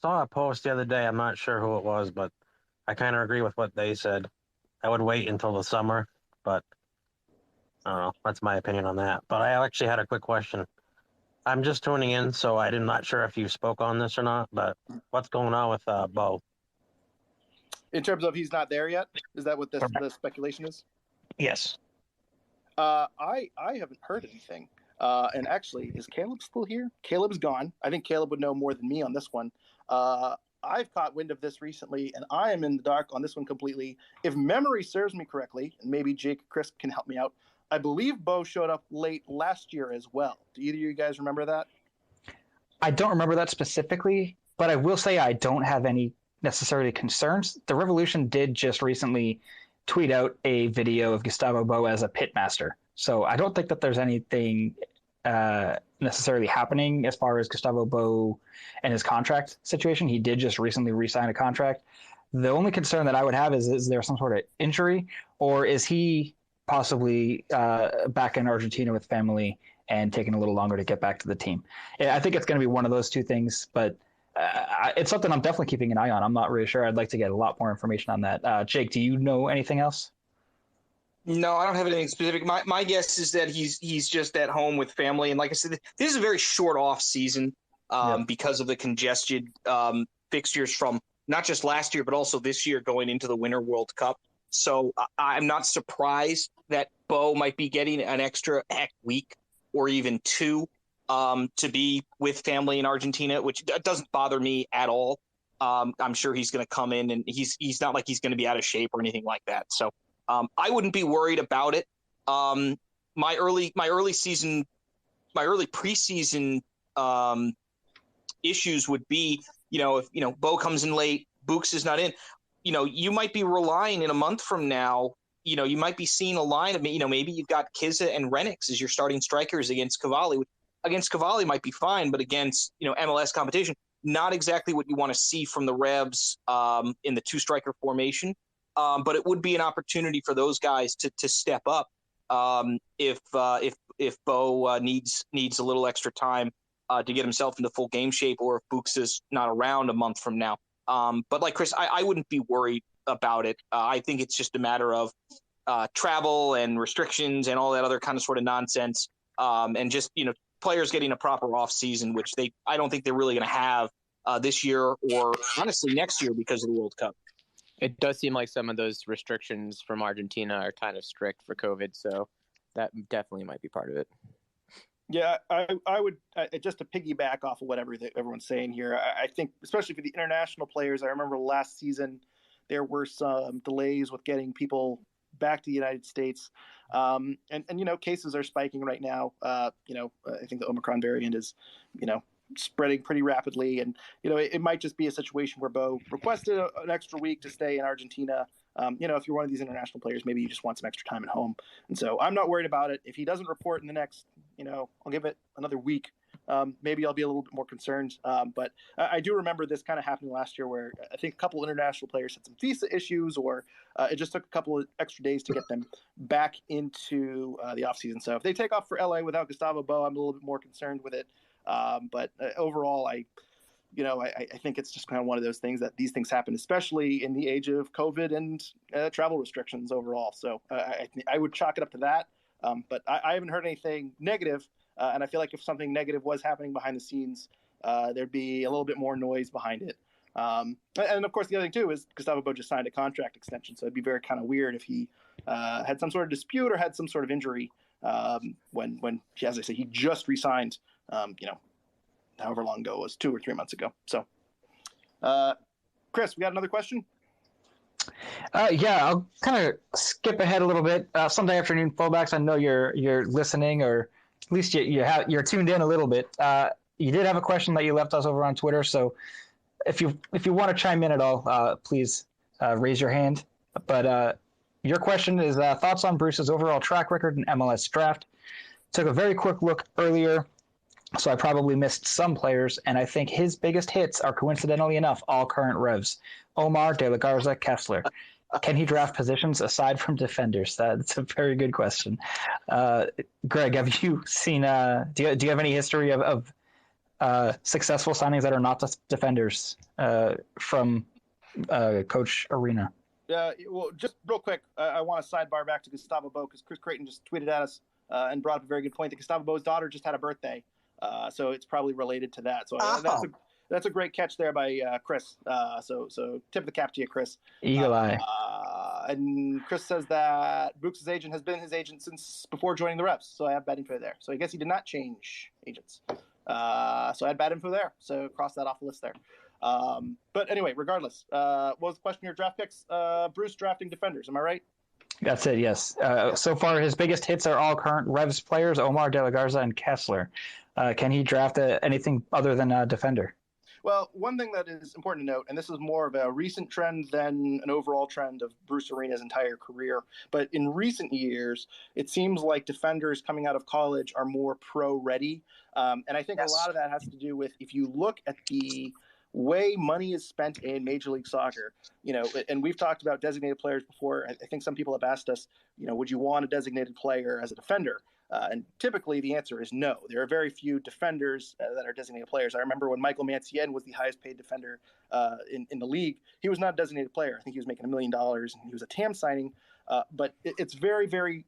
saw a post the other day. I'm not sure who it was, but I kind of agree with what they said. I would wait until the summer, but I don't know. That's my opinion on that. But I actually had a quick question. I'm just tuning in, so I'm not sure if you spoke on this or not, but what's going on with Bo? In terms of he's not there yet? Is that what the speculation is? Yes. I haven't heard anything. And actually, is Caleb still here? Caleb's gone. I think Caleb would know more than me on this one. I've caught wind of this recently, and I am in the dark on this one completely. If memory serves me correctly, and maybe Jake, Chris can help me out, I believe Bo showed up late last year as well. Do either of you guys remember that? I don't remember that specifically, but I will say I don't have any necessarily concerns. The Revolution did just recently tweet out a video of Gustavo Bo as a pitmaster. So I don't think that there's anything necessarily happening as far as Gustavo Bo and his contract situation. He did just recently re-sign a contract. The only concern that I would have is there some sort of injury, or is he possibly back in Argentina with family and taking a little longer to get back to the team? I think it's going to be one of those two things, but it's something I'm definitely keeping an eye on. I'm not really sure. I'd like to get a lot more information on that. Jake, do you know anything else? No, I don't have anything specific. My guess is that he's just at home with family, and like I said, this is a very short off season because of the congested fixtures from not just last year but also this year going into the Winter World Cup. So I'm not surprised that Bo might be getting an extra week or even two to be with family in Argentina, which doesn't bother me at all. I'm sure he's going to come in, and he's not like he's going to be out of shape or anything like that. So I wouldn't be worried about it. My early preseason issues would be, if Bo comes in late, Buksa is not in. You might be relying in a month from now. You might be seeing a line of maybe you've got Kiza and Renix as your starting strikers against Cavalli. Against Cavalli might be fine, but against MLS competition, not exactly what you want to see from the Revs in the two striker formation. But it would be an opportunity for those guys to step up if Bo needs a little extra time to get himself into full game shape, or if Buksa's not around a month from now. But like Chris, I wouldn't be worried about it. I think it's just a matter of travel and restrictions and all that other kind of sort of nonsense, and just players getting a proper off season, which I don't think they're really going to have this year or honestly next year because of the World Cup. It does seem like some of those restrictions from Argentina are kind of strict for COVID, so that definitely might be part of it. Yeah, I would just to piggyback off of what everyone's saying here. I think especially for the international players, I remember last season there were some delays with getting people back to the United States, and cases are spiking right now. I think the Omicron variant is spreading pretty rapidly, and it might just be a situation where Bo requested an extra week to stay in Argentina. If you're one of these international players, maybe you just want some extra time at home, and so I'm not worried about it. If he doesn't report in the next, I'll give it another week. Maybe I'll be a little bit more concerned. But I do remember this kind of happening last year, where I think a couple international players had some visa issues, or it just took a couple of extra days to get them back into the offseason. So if they take off for LA without Gustavo Bo, I'm a little bit more concerned with it. But overall, I think it's just kind of one of those things that these things happen, especially in the age of COVID and travel restrictions overall. So I would chalk it up to that. But I haven't heard anything negative. And I feel like if something negative was happening behind the scenes, there'd be a little bit more noise behind it. And of course, the other thing too is Gustavo Bo just signed a contract extension. So it'd be very kind of weird if he had some sort of dispute or had some sort of injury when as I say, he just re-signed, however long ago it was, 2 or 3 months ago. So, Chris, we got another question? Yeah, I'll kind of skip ahead a little bit. Sunday afternoon fullbacks, I know you're listening, or at least you're tuned in a little bit. You did have a question that you left us over on Twitter, so if you want to chime in at all, please raise your hand. But your question is thoughts on Bruce's overall track record in MLS draft. Took a very quick look earlier, so I probably missed some players, and I think his biggest hits are, coincidentally enough, all current Revs: Omar, De La Garza, Kessler. Can he draft positions aside from defenders? That's a very good question. Greg, have you seen? Do you have any history of successful signings that are not defenders from Coach Arena? Well, just real quick, I want to sidebar back to Gustavo Bo because Chris Creighton just tweeted at us and brought up a very good point that Gustavo Bo's daughter just had a birthday, so it's probably related to that. So that's a great catch there by Chris. So tip of the cap to you, Chris. Eagle eye. And Chris says that Buksa's agent has been his agent since before joining the Revs, so I have bad info there. So I guess he did not change agents. So I had bad info there. So cross that off the list there. But anyway, regardless, what was the question here? Draft picks, Bruce drafting defenders. Am I right? That's it, yes. So far, his biggest hits are all current Revs players, Omar De La Garza and Kessler. Can he draft anything other than a defender? Well, one thing that is important to note, and this is more of a recent trend than an overall trend of Bruce Arena's entire career, but in recent years, it seems like defenders coming out of college are more pro-ready. And I think a lot of that has to do with, if you look at the way money is spent in Major League Soccer, and we've talked about designated players before. I think some people have asked us, would you want a designated player as a defender? And typically the answer is no. There are very few defenders that are designated players. I remember when Michael Mancien was the highest paid defender in the league, he was not a designated player. I think he was making $1 million and he was a TAM signing. But it's very, very,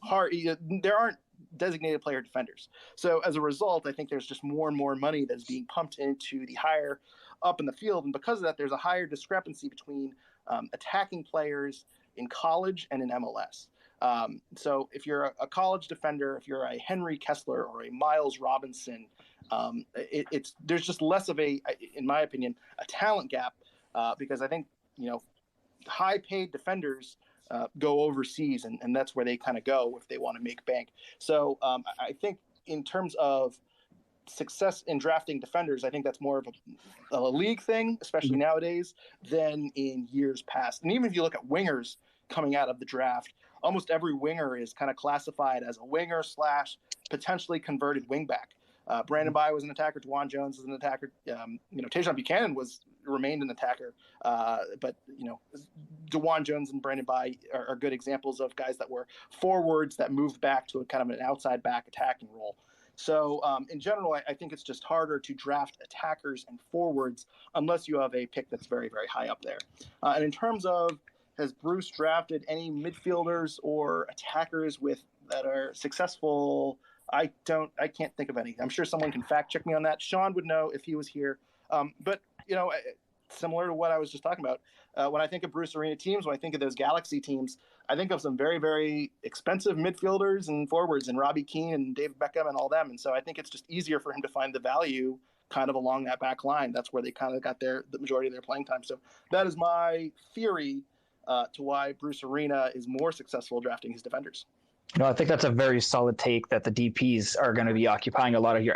hard. There aren't designated player defenders. So as a result, I think there's just more and more money that's being pumped into the higher up in the field. And because of that, there's a higher discrepancy between attacking players in college and in MLS. So if you're a college defender, if you're a Henry Kessler or a Miles Robinson, there's just less of in my opinion, a talent gap because I think, high paid defenders go overseas and that's where they kind of go if they want to make bank. So I think in terms of success in drafting defenders, I think that's more of a league thing, especially nowadays, than in years past. And even if you look at wingers coming out of the draft, almost every winger is kind of classified as a winger / potentially converted wingback. Brandon Bye was an attacker. DeJuan Jones was an attacker. Tajon Buchanan remained an attacker. But DeJuan Jones and Brandon Bye are good examples of guys that were forwards that moved back to a kind of an outside back attacking role. So in general, I think it's just harder to draft attackers and forwards unless you have a pick that's very, very high up there. And in terms of, has Bruce drafted any midfielders or attackers that are successful? I can't think of any. I'm sure someone can fact check me on that. Sean would know if he was here. But similar to what I was just talking about, when I think of Bruce Arena teams, when I think of those Galaxy teams, I think of some very, very expensive midfielders and forwards, and Robbie Keane and David Beckham and all them. And so I think it's just easier for him to find the value kind of along that back line. That's where they kind of got the majority of their playing time. So that is my theory to why Bruce Arena is more successful drafting his defenders. I think that's a very solid take that the DPs are going to be occupying a lot of your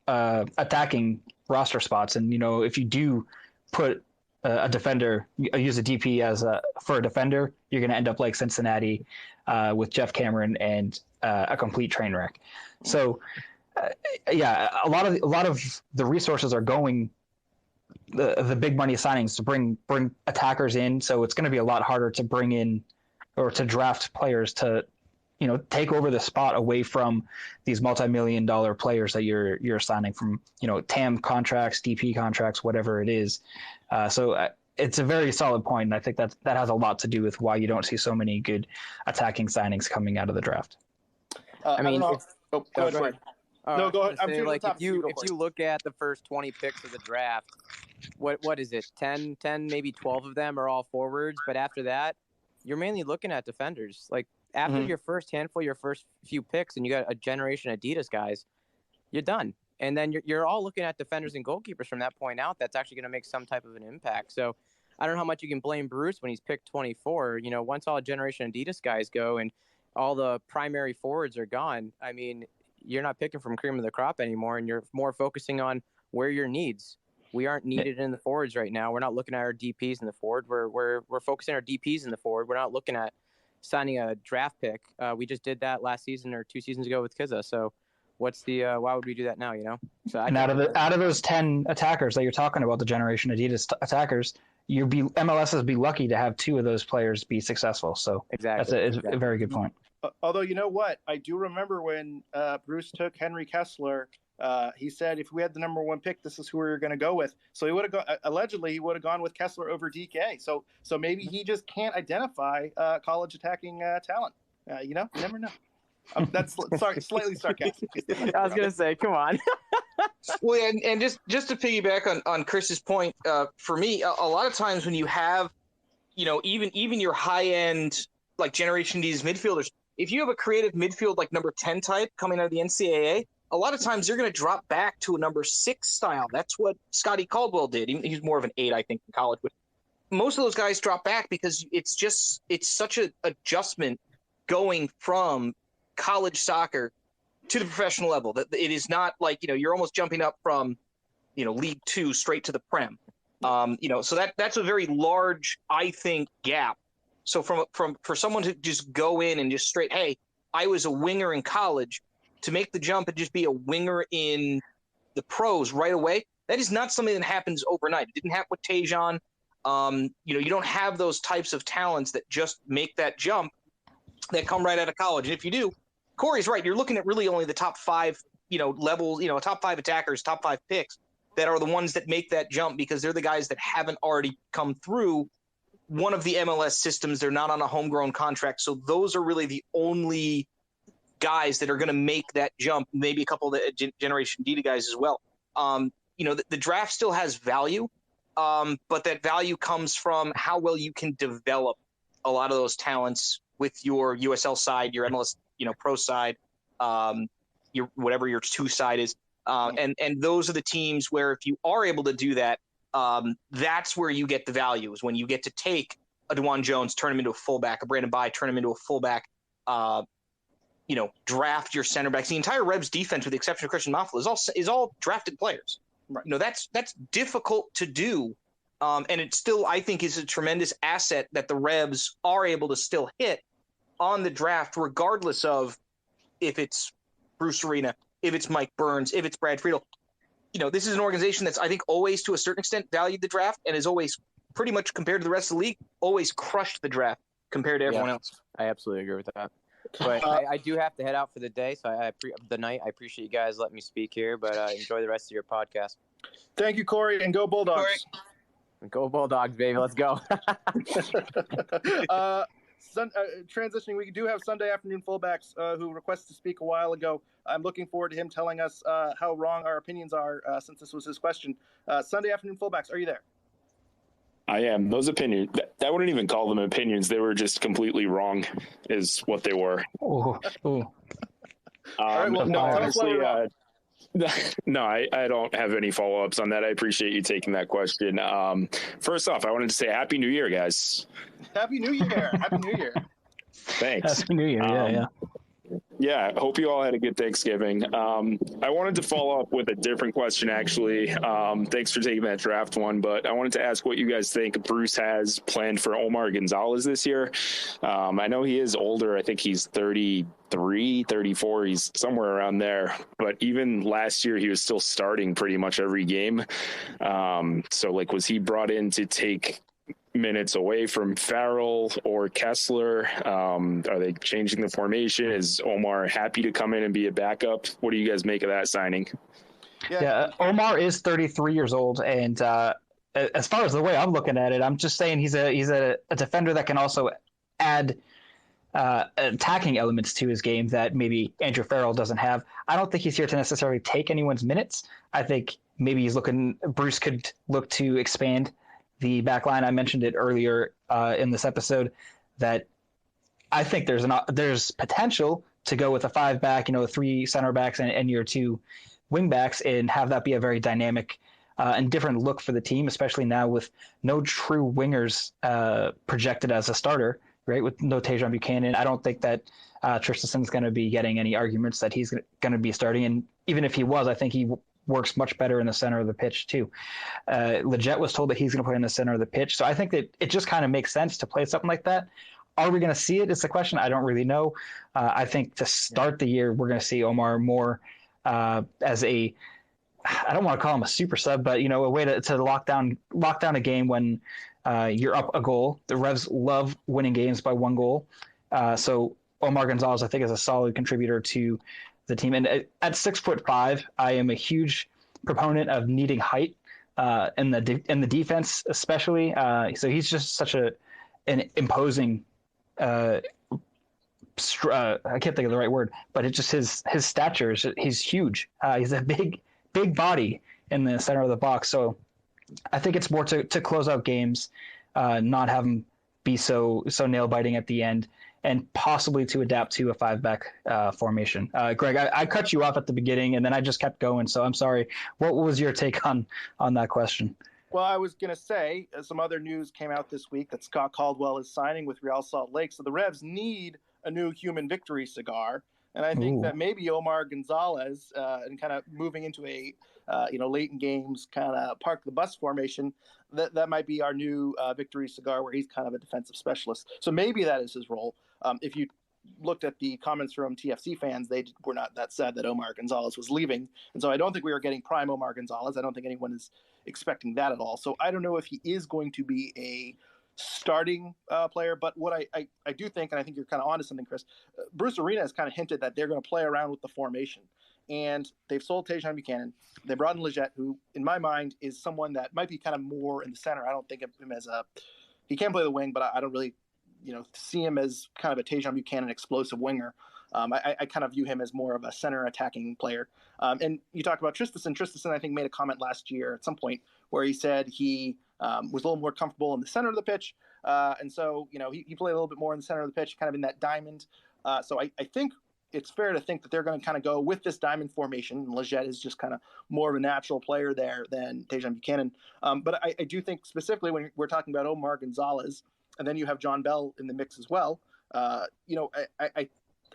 attacking roster spots. And, if you do put a defender, use a DP for a defender, you're going to end up like Cincinnati with Jeff Cameron and a complete train wreck. So, a lot of the resources are going the big money signings to bring attackers in. So it's going to be a lot harder to bring in or to draft players to, take over the spot away from these multi-million-dollar players that you're signing from, TAM contracts, DP contracts, whatever it is. So it's a very solid point, and I think that has a lot to do with why you don't see so many good attacking signings coming out of the draft. Go ahead. No, go ahead. If you look at the first 20 picks of the draft, what is it? 10, maybe 12 of them are all forwards, but after that, you're mainly looking at defenders. Like after your first handful, your first few picks, and you got a generation Adidas guys, you're done. And then you're all looking at defenders and goalkeepers from that point out. That's actually going to make some type of an impact. So I don't know how much you can blame Bruce when he's picked 24. Once all generation Adidas guys go and all the primary forwards are gone, I mean, you're not picking from cream of the crop anymore, and you're more focusing on where your needs. We aren't needed in the forwards right now. We're not looking at our DPs in the forward. We're focusing our DPs in the forward. We're not looking at signing a draft pick. We just did that last season or 2 seasons ago with Kizza. So what's why would we do that now? So out of those 10 attackers that you're talking about, the generation Adidas attackers, MLS would be lucky to have 2 of those players be successful. So exactly, it's a very good point. Although, you know what? I do remember when Bruce took Henry Kessler He said if we had the number 1 pick, this is who we were going to go with. So he would have allegedly he would have gone with Kessler over DK. So maybe he just can't identify college attacking talent. You never know. That's slightly sarcastic. I was going to say, come on. Well, and just to piggyback on Chris's point, for me, a lot of times when you have, even your high end like Generation D's midfielders, if you have a creative midfield like number 10 type coming out of the NCAA, a lot of times they're going to drop back to a number 6 style. That's what Scotty Caldwell did. He's more of an 8, I think, in college. But most of those guys drop back because it's such an adjustment going from college soccer to the professional level that it is not like, you're almost jumping up from, League 2 straight to the Prem. So that's a very large, I think, gap. So for someone to just go in and just straight, hey, I was a winger in college, to make the jump and just be a winger in the pros right away, that is not something that happens overnight. It didn't happen with Tejan. You don't have those types of talents that just make that jump that come right out of college. And if you do, Corey's right. You're looking at really only the top 5, levels, top 5 attackers, top 5 picks that are the ones that make that jump because they're the guys that haven't already come through one of the MLS systems. They're not on a homegrown contract. So those are really the only guys that are going to make that jump, maybe a couple of the Generation D guys as well. The draft still has value, but that value comes from how well you can develop a lot of those talents with your USL side, your MLS, pro side, your whatever your 2 side is. And those are the teams where if you are able to do that, that's where you get the value, is when you get to take a DeJuan Jones, turn him into a fullback, a Brandon Bye, turn him into a fullback, draft your center backs. The entire Rebs defense, with the exception of Christian Moffel, is all drafted players. Right. That's difficult to do. And it still, I think, is a tremendous asset that the Rebs are able to still hit on the draft, regardless of if it's Bruce Arena, if it's Mike Burns, if it's Brad Friedel. This is an organization that's, I think, always to a certain extent valued the draft and is always pretty much compared to the rest of the league, always crushed the draft compared to everyone else. I absolutely agree with that. But I do have to head out for the day, so I appreciate you guys letting me speak here, but enjoy the rest of your podcast. Thank you, Corey, and go Bulldogs. Corey. Go Bulldogs, baby. Let's go. Transitioning, we do have Sunday afternoon fullbacks who requested to speak a while ago. I'm looking forward to him telling us how wrong our opinions are since this was his question. Sunday afternoon fullbacks, are you there? I am. Those opinions, I wouldn't even call them opinions. They were just completely wrong is what they were. All right, well, no, honestly, no, I don't have any follow-ups on that. I appreciate you taking that question. First off, I wanted to say Happy New Year, guys. Happy New Year. Happy New Year. Thanks. Happy New Year. Yeah. Yeah, hope you all had a good Thanksgiving. I wanted to follow up with a different question, actually. Thanks for taking that draft one, but I wanted to ask what you guys think Bruce has planned for Omar Gonzalez this year. I know he is older. I think he's 33, 34. He's somewhere around there. But even last year, he was still starting pretty much every game. Was he brought in to take minutes away from Farrell or Kessler? Are they changing the formation? Is Omar happy to come in and be a backup? What do you guys make of that signing? Yeah, Omar is 33 years old, and as far as the way I'm looking at it, I'm just saying he's a defender that can also add attacking elements to his game that maybe Andrew Farrell doesn't have. I don't think he's here to necessarily take anyone's minutes. I think maybe Bruce could look to expand the back line. I mentioned it earlier in this episode that I think there's potential to go with a 5-back, 3 center backs and your 2 wing backs and have that be a very dynamic and different look for the team, especially now with no true wingers projected as a starter, right? With no Tejan Buchanan. I don't think that Tristan's going to be getting any arguments that he's going to be starting. And even if he was, I think he works much better in the center of the pitch too. Leggett was told that he's going to play in the center of the pitch. So I think that it just kind of makes sense to play something like that. Are we going to see it is the question. I don't really know. I think to start the year, we're going to see Omar more as I don't want to call him a super sub, but a way to lock down a game when you're up a goal. The Revs love winning games by 1 goal. So Omar Gonzalez, I think, is a solid contributor to the team. And at 6'5", I am a huge proponent of needing height in the defense, especially. So he's just such an imposing. I can't think of the right word, but it's just his stature. He's huge. He's a big body in the center of the box. So I think it's more to close out games, not have him be so nail biting at the end, and possibly to adapt to a 5-back formation. Greg, I cut you off at the beginning, and then I just kept going. So I'm sorry. What was your take on that question? Well, I was going to say some other news came out this week that Scott Caldwell is signing with Real Salt Lake. So the Revs need a new human victory cigar. And I think that maybe Omar Gonzalez and kind of moving into a, late in games kind of park the bus formation, that might be our new victory cigar where he's kind of a defensive specialist. So maybe that is his role. If you looked at the comments from TFC fans, they were not that sad that Omar Gonzalez was leaving. And so I don't think we are getting prime Omar Gonzalez. I don't think anyone is expecting that at all. So I don't know if he is going to be a starting player, but what I do think, and I think you're kind of onto something, Chris, Bruce Arena has kind of hinted that they're going to play around with the formation. And they've sold Tajon Buchanan. They brought in Leggett, who, in my mind, is someone that might be kind of more in the center. I don't think of him as he can play the wing, but I don't really see him as kind of a Tajon Buchanan explosive winger. I kind of view him as more of a center attacking player. And you talk about Tristison. Tristison, I think, made a comment last year at some point where he said he was a little more comfortable in the center of the pitch. And so, he played a little bit more in the center of the pitch, kind of in that diamond. So I think it's fair to think that they're going to kind of go with this diamond formation. Leggett is just kind of more of a natural player there than Tajon Buchanan. But I do think specifically when we're talking about Omar Gonzalez, and then you have John Bell in the mix as well.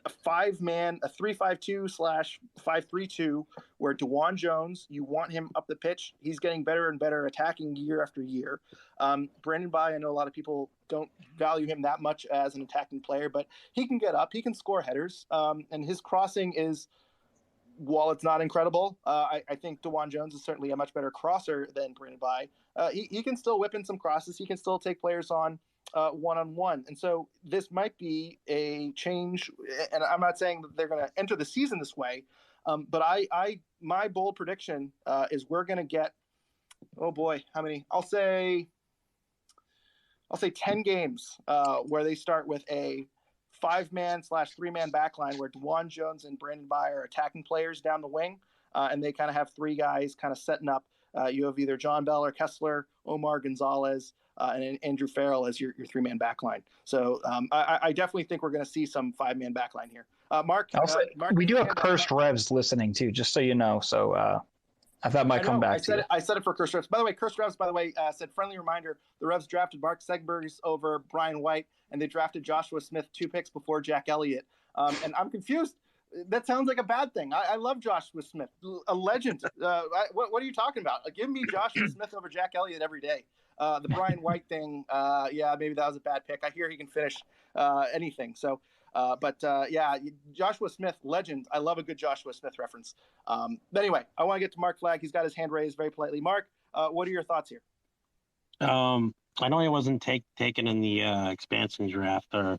A 5-man, a 3-5-2/5-3-2, where DeJuan Jones, you want him up the pitch. He's getting better and better attacking year after year. Brandon Bai, I know a lot of people don't value him that much as an attacking player, but he can get up, he can score headers, and his crossing is, while it's not incredible, I think DeJuan Jones is certainly a much better crosser than Brandon Bai. He can still whip in some crosses. He can still take players on one-on-one. And so this might be a change, and I'm not saying that they're going to enter the season this way, but my bold prediction is we're going to get, oh boy, how many? I'll say 10 games where they start with a 5-man/3-man backline where DeJuan Jones and Brandon Bai are attacking players down the wing, and they kind of have 3 guys kind of setting up. You have either John Bell or Kessler, Omar Gonzalez, and Andrew Farrell as your 3-man backline. So I definitely think we're going to see some 5-man backline here. Mark, we do have cursed Revs listening too, just so you know. So that might come back to you. I said it for cursed Revs. By the way, cursed Revs, said, friendly reminder, the Revs drafted Mark Segbergs over Brian White, and they drafted Joshua Smith 2 picks before Jack Elliott. And I'm confused. That sounds like a bad thing. I love Joshua Smith, a legend. What are you talking about? Give me Joshua Smith over Jack Elliott every day. The Brian White thing, maybe that was a bad pick. I hear he can finish anything. So, Joshua Smith, legend. I love a good Joshua Smith reference. But anyway, I want to get to Mark Flagg. He's got his hand raised very politely. Mark, what are your thoughts here? I know he wasn't taken in the expansion draft or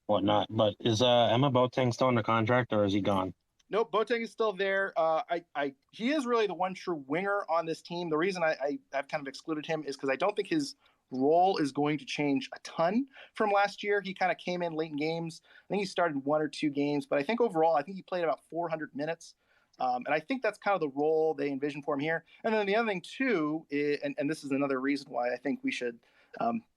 whatnot, but is Emma Boateng still under contract or is he gone? Nope, Boateng is still there. He is really the one true winger on this team. The reason I've kind of excluded him is because I don't think his role is going to change a ton from last year. He kind of came in late in games. I think he started 1 or 2 games, but I think overall, I think he played about 400 minutes. And I think that's kind of the role they envision for him here. And then the other thing too, and this is another reason why I think we should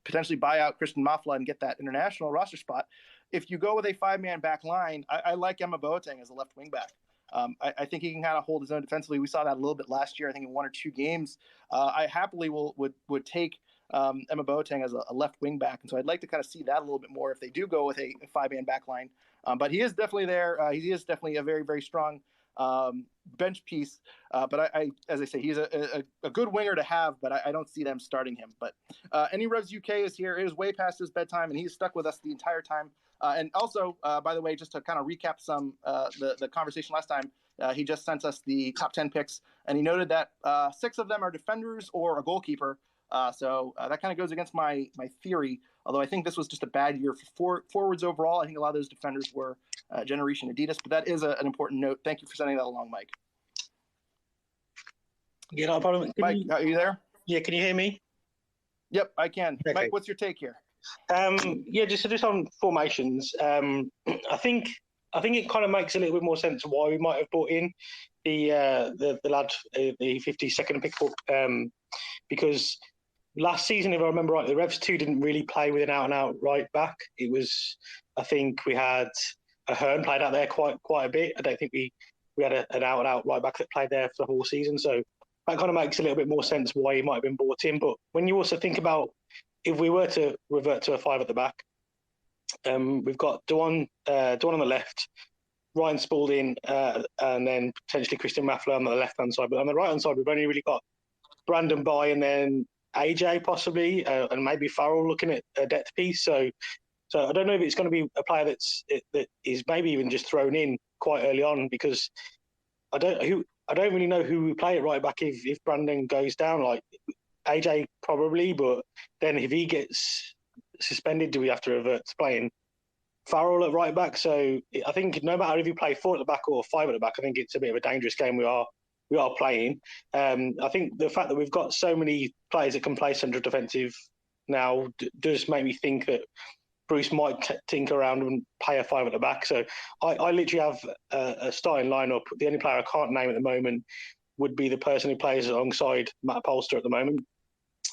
potentially buy out Christian Mafla and get that international roster spot. If you go with a 5-man back line, I like Emma Boateng as a left wing back. I think he can kind of hold his own defensively. We saw that a little bit last year, I think in 1 or 2 games. I happily would take Emma Boateng as a left wing back. And so I'd like to kind of see that a little bit more if they do go with a 5-man back line. But he is definitely there. He is definitely a very, very strong bench piece. But as I say, he's a good winger to have, but I don't see them starting him. But Any Revs UK is here. It is way past his bedtime, and he's stuck with us the entire time. And also, by the way, just to kind of recap some the conversation last time, he just sent us the top 10 picks, and he noted that 6 of them are defenders or a goalkeeper. So that kind of goes against my theory. Although I think this was just a bad year for forwards overall. I think a lot of those defenders were Generation Adidas, but that is an important note. Thank you for sending that along, Mike. Yeah, no problem. Mike, are you there? Yeah, can you hear me? Yep, I can. Okay. Mike, what's your take here? Yeah, just on formations. I think it kind of makes a little bit more sense why we might have brought in the lad, the 52nd pick up, because last season, if I remember right, the Revs 2 didn't really play with an out-and-out right back. It was, I think we had a Hearn played out there quite a bit. I don't think we had an out-and-out right back that played there for the whole season. So that kind of makes a little bit more sense why he might have been brought in. But when you also think about if we were to revert to a 5 at the back, we've got Dwan on the left, Ryan Spalding, and then potentially Christian Maffler on the left-hand side. But on the right-hand side, we've only really got Brandon Bye and then AJ possibly, and maybe Farrell looking at a depth piece. So I don't know if it's going to be a player that is maybe even just thrown in quite early on, because I don't really know who we play at right back if Brandon goes down. Like AJ probably, but then if he gets suspended, do we have to revert to playing Farrell at right back? So I think no matter if you play 4 at the back or 5 at the back, I think it's a bit of a dangerous game we are playing. I think the fact that we've got so many players that can play central defensive now does make me think that Bruce might tinker around and play a 5 at the back. So I literally have a starting lineup. The only player I can't name at the moment would be the person who plays alongside Matt Polster at the moment.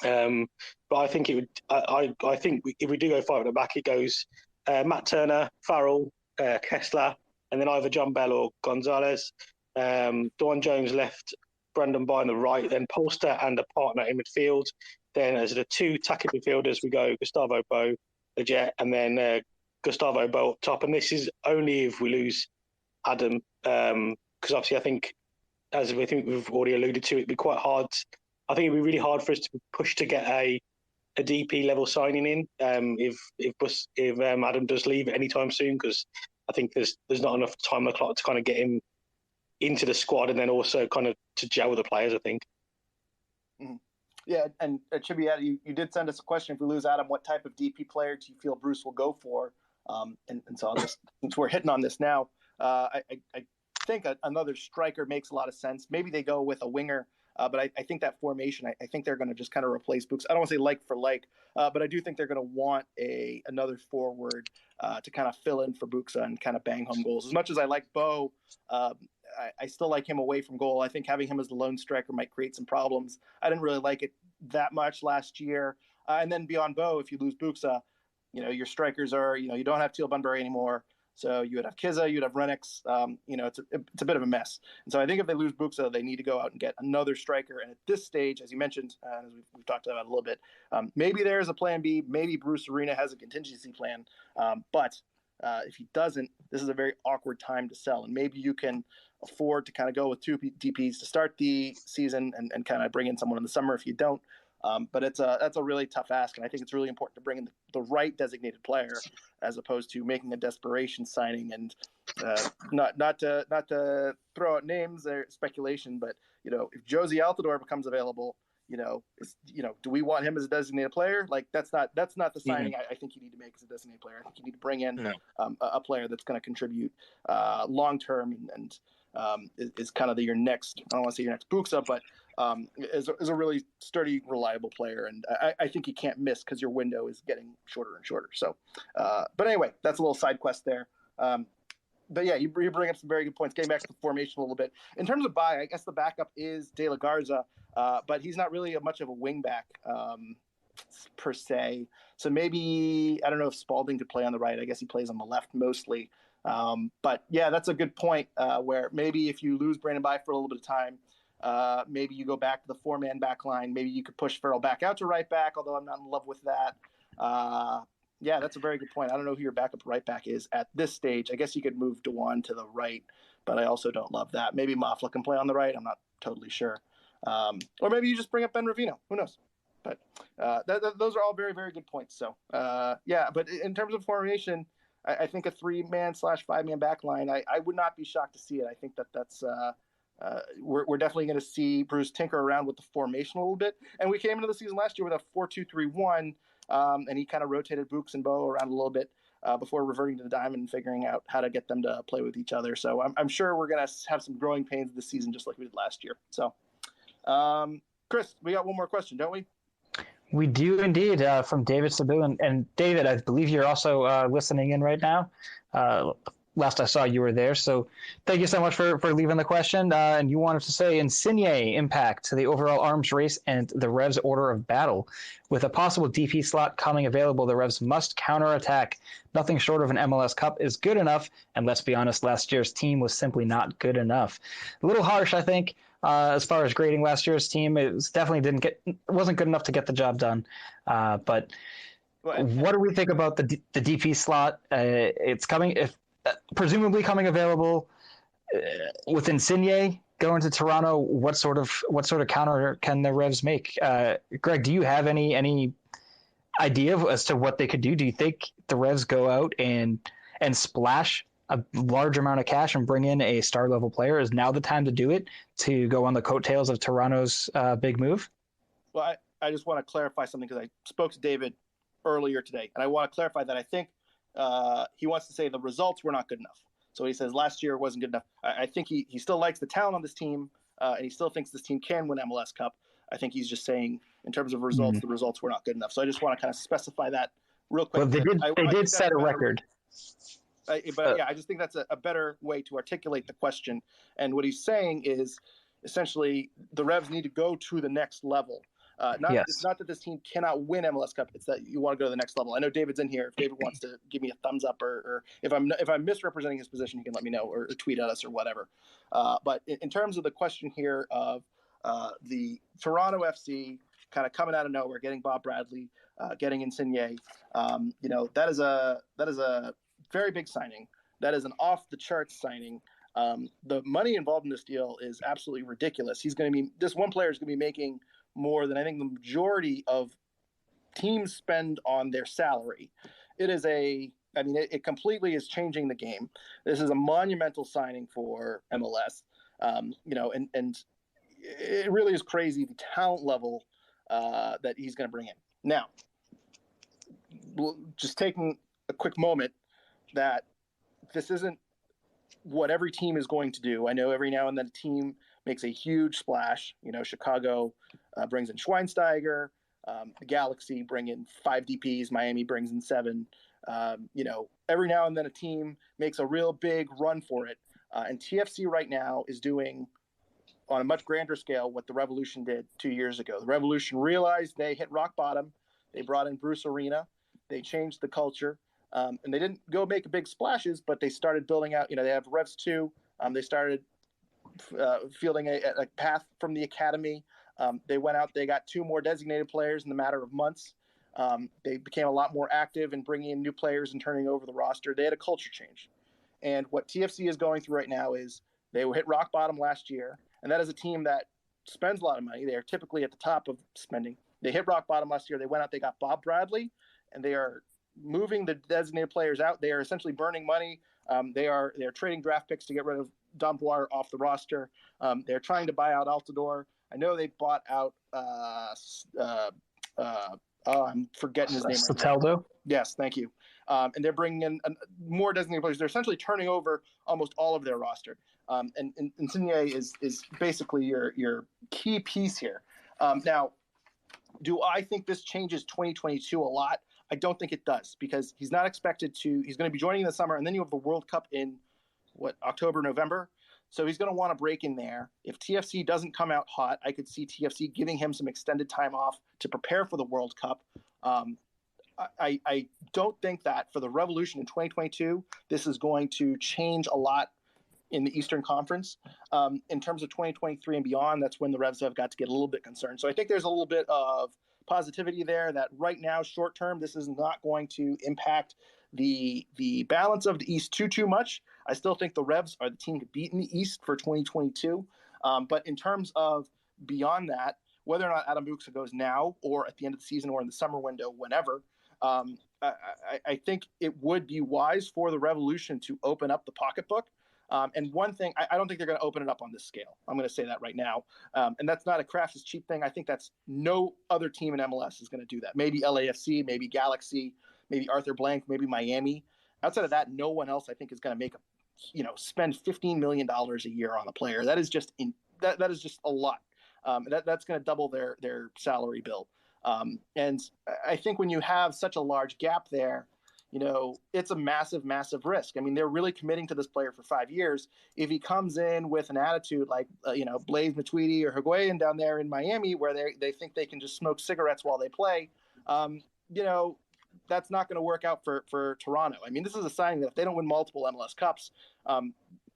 But I think it would. I think if we do go 5 at the back, it goes Matt Turner, Farrell, Kessler, and then either John Bell or Gonzalez. Dwan Jones left, Brandon Bye on the right, then Polster and a partner in midfield. Then as the 2 attacking midfielders, we go Gustavo Bo, the Jet, and then Gustavo Bo up top. And this is only if we lose Adam, because obviously I think, as we think we've already alluded to, it'd be quite hard. I think it'd be really hard for us to push to get a DP level signing in if Adam does leave at any time soon, because I think there's not enough time on the clock to kind of get him into the squad and then also kind of to gel with the players, I think. Mm-hmm. Yeah, and it should be added, you did send us a question. If we lose Adam, what type of DP player do you feel Bruce will go for? And so I'll just, since we're hitting on this now, I think another striker makes a lot of sense. Maybe they go with a winger, but I think that formation, I think they're going to just kind of replace Buksa. I don't want to say like for like, but I do think they're going to want another forward to kind of fill in for Buksa and kind of bang home goals. As much as I like Bo, I still like him away from goal. I think having him as the lone striker might create some problems. I didn't really like it that much last year. And then beyond Bo, if you lose Buksa, your strikers are, you don't have Teal Bunbury anymore. So you would have Kizza, you'd have Renix. It's a bit of a mess. And so I think if they lose Buksa, they need to go out and get another striker. And at this stage, as you mentioned, as we've talked about a little bit, maybe there's a plan B. Maybe Bruce Arena has a contingency plan. But if he doesn't, this is a very awkward time to sell. And maybe you can afford to kind of go with 2 DPs to start the season and kind of bring in someone in the summer if you don't. But that's a really tough ask, and I think it's really important to bring in the right designated player as opposed to making a desperation signing. And not to throw out names or speculation, but if Josie Altidore becomes available, do we want him as a designated player? Like that's not the signing I think you need to make as a designated player. I think you need to bring in a player that's going to contribute long term and is kind of your next. I don't want to say your next Buksa, but is a really sturdy, reliable player, and I think you can't miss because your window is getting shorter and shorter. So, but anyway, that's a little side quest there. But yeah, you bring up some very good points. Getting back to the formation a little bit. In terms of Bye, I guess the backup is De La Garza, but he's not really much of a wing back per se. So maybe, I don't know if Spalding could play on the right. I guess he plays on the left mostly. But yeah, that's a good point where maybe if you lose Brandon Bye for a little bit of time, maybe you go back to the 4-man back line. Maybe you could push Farrell back out to right back, although I'm not in love with that. Yeah, that's a very good point. I don't know who your backup right back is at this stage. I guess you could move Dwan to the right, but I also don't love that. Maybe Mafla can play on the right. I'm not totally sure. Or maybe you just bring up Ben Rovino. Who knows? But those are all very, very good points. So, yeah, but in terms of formation, I think a 3-man / 5-man back line, I would not be shocked to see it. I think that's we're definitely going to see Bruce tinker around with the formation a little bit. And we came into the season last year with a 4-2-3-1, and he kind of rotated Buksa and Bo around a little bit before reverting to the diamond and figuring out how to get them to play with each other. So I'm sure we're going to have some growing pains this season, just like we did last year. So, Chris, we got one more question, don't we? We do indeed, from David Sabu. And David, I believe you're also listening in right now. Last I saw, you were there. So thank you so much for leaving the question. And you wanted to say Insigne impact to the overall arms race and the Revs' order of battle. With a possible DP slot coming available, the Revs must counterattack. Nothing short of an MLS Cup is good enough. And let's be honest, last year's team was simply not good enough. A little harsh, I think, as far as grading last year's team. It was definitely wasn't good enough to get the job done. But what do we think about the DP slot? It's coming, presumably coming available with Insigne going to Toronto. What sort of counter can the Revs make? Greg, do you have any idea as to what they could do? Do you think the Revs go out and splash a large amount of cash and bring in a star level player? Is now the time to do it, to go on the coattails of Toronto's big move? Well, I just want to clarify something, because I spoke to David earlier today, and I want to clarify that I think he wants to say the results were not good enough. So he says last year wasn't good enough. I think he still likes the talent on this team, and he still thinks this team can win MLS Cup. I think he's just saying in terms of results, the results were not good enough. So I just want to kind of specify that real quick. Well, they did set a record. But yeah, I just think that's a better way to articulate the question. And what he's saying is essentially the Revs need to go to the next level. It's not that this team cannot win MLS Cup. It's that you want to go to the next level. I know David's in here. If David wants to give me a thumbs up, or if I'm misrepresenting his position, he can let me know, or tweet at us or whatever. But in terms of the question here of the Toronto FC kind of coming out of nowhere, getting Bob Bradley, getting Insigne, that is a very big signing. That is an off the charts signing. The money involved in this deal is absolutely ridiculous. This one player is going to be making more than I think the majority of teams spend on their salary. It completely is changing the game. This is a monumental signing for MLS. And it really is crazy the talent level that he's going to bring in. Now, just taking a quick moment, that this isn't what every team is going to do. I know every now and then a team makes a huge splash. Chicago brings in Schweinsteiger. The Galaxy bring in 5 DPs. Miami brings in 7. Every now and then a team makes a real big run for it. And TFC right now is doing, on a much grander scale, what the Revolution did 2 years ago. The Revolution realized they hit rock bottom. They brought in Bruce Arena. They changed the culture. And they didn't go make big splashes, but they started building out. They have Revs 2. They started fielding a path from the academy. They went out. They got 2 more designated players in the matter of months. They became a lot more active in bringing in new players and turning over the roster. They had a culture change. And what TFC is going through right now is they hit rock bottom last year, and that is a team that spends a lot of money. They are typically at the top of spending. They hit rock bottom last year. They went out. They got Bob Bradley, and they are moving the designated players out. They are essentially burning money. They're trading draft picks to get rid of Domboir off the roster. They're trying to buy out Altidore. I know they bought out I'm forgetting his name. Soteldo? Yes, thank you. And they're bringing in more designated players. They're essentially turning over almost all of their roster. And Insigne is basically your key piece here. Now, do I think this changes 2022 a lot? I don't think it does, because he's not expected to. He's going to be joining in the summer, and then you have the World Cup in October, November. So he's going to want to break in there. If TFC doesn't come out hot, I could see TFC giving him some extended time off to prepare for the World Cup. I don't think that for the Revolution in 2022, this is going to change a lot in the Eastern Conference. In terms of 2023 and beyond, that's when the Revs have got to get a little bit concerned. So I think there's a little bit of positivity there that right now, short term, this is not going to impact the balance of the East too much. I still think the Revs are the team to beat in the East for 2022. But in terms of beyond that, whether or not Adam Buksa goes now or at the end of the season or in the summer window, whenever, I think it would be wise for the Revolution to open up the pocketbook. And one thing, I don't think they're going to open it up on this scale. I'm going to say that right now. And that's not a craft is cheap thing. I think that's no other team in MLS is going to do that. Maybe LAFC, maybe Galaxy, maybe Arthur Blank, maybe Miami. Outside of that, no one else I think is going to make spend $15 million a year on a player. That is just that is just a lot. That's going to double their salary bill. And I think when you have such a large gap there, it's a massive, massive risk. I mean, they're really committing to this player for 5 years. If he comes in with an attitude like, Blaise Matuidi or Higuain down there in Miami, where they think they can just smoke cigarettes while they play, that's not going to work out for Toronto. I mean, this is a signing that if they don't win multiple MLS Cups,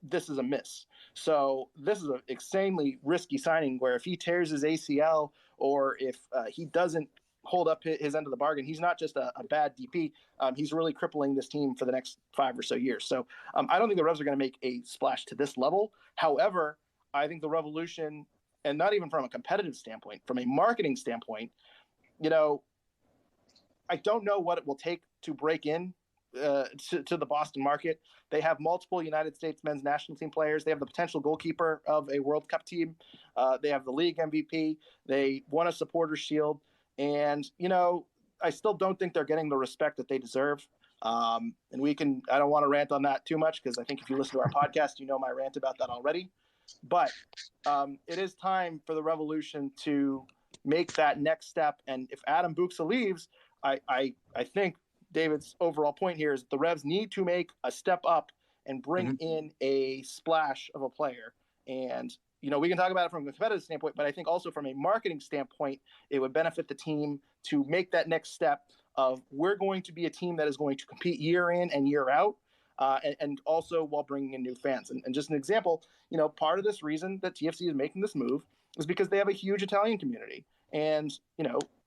this is a miss. So this is an insanely risky signing where if he tears his ACL or if he doesn't hold up his end of the bargain, he's not just a bad DP. He's really crippling this team for the next 5 or so years. So I don't think the Revs are going to make a splash to this level. However, I think the Revolution, and not even from a competitive standpoint, from a marketing standpoint, I don't know what it will take to break in to the Boston market. They have multiple United States men's national team players. They have the potential goalkeeper of a World Cup team. They have the league MVP. They won a supporters shield. And, I still don't think they're getting the respect that they deserve. And I don't want to rant on that too much because I think if you listen to our podcast, my rant about that already. But it is time for the Revolution to make that next step. And if Adam Buksa leaves, I think David's overall point here is the Revs need to make a step up and bring in a splash of a player. And, we can talk about it from a competitive standpoint, but I think also from a marketing standpoint, it would benefit the team to make that next step of we're going to be a team that is going to compete year in and year out. And also while bringing in new fans. And just an example, part of this reason that TFC is making this move is because they have a huge Italian community. And,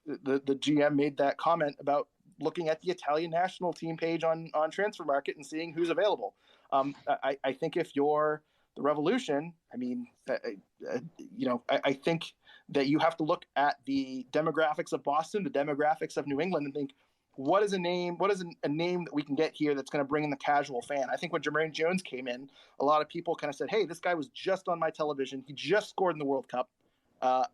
the GM made that comment about looking at the Italian national team page on Transfer Market and seeing who's available. I think if you're the Revolution, I mean, I think that you have to look at the demographics of Boston, the demographics of New England, and think, what is a name that we can get here that's going to bring in the casual fan? I think when Jermaine Jones came in, a lot of people kind of said, hey, this guy was just on my television. He just scored in the World Cup. I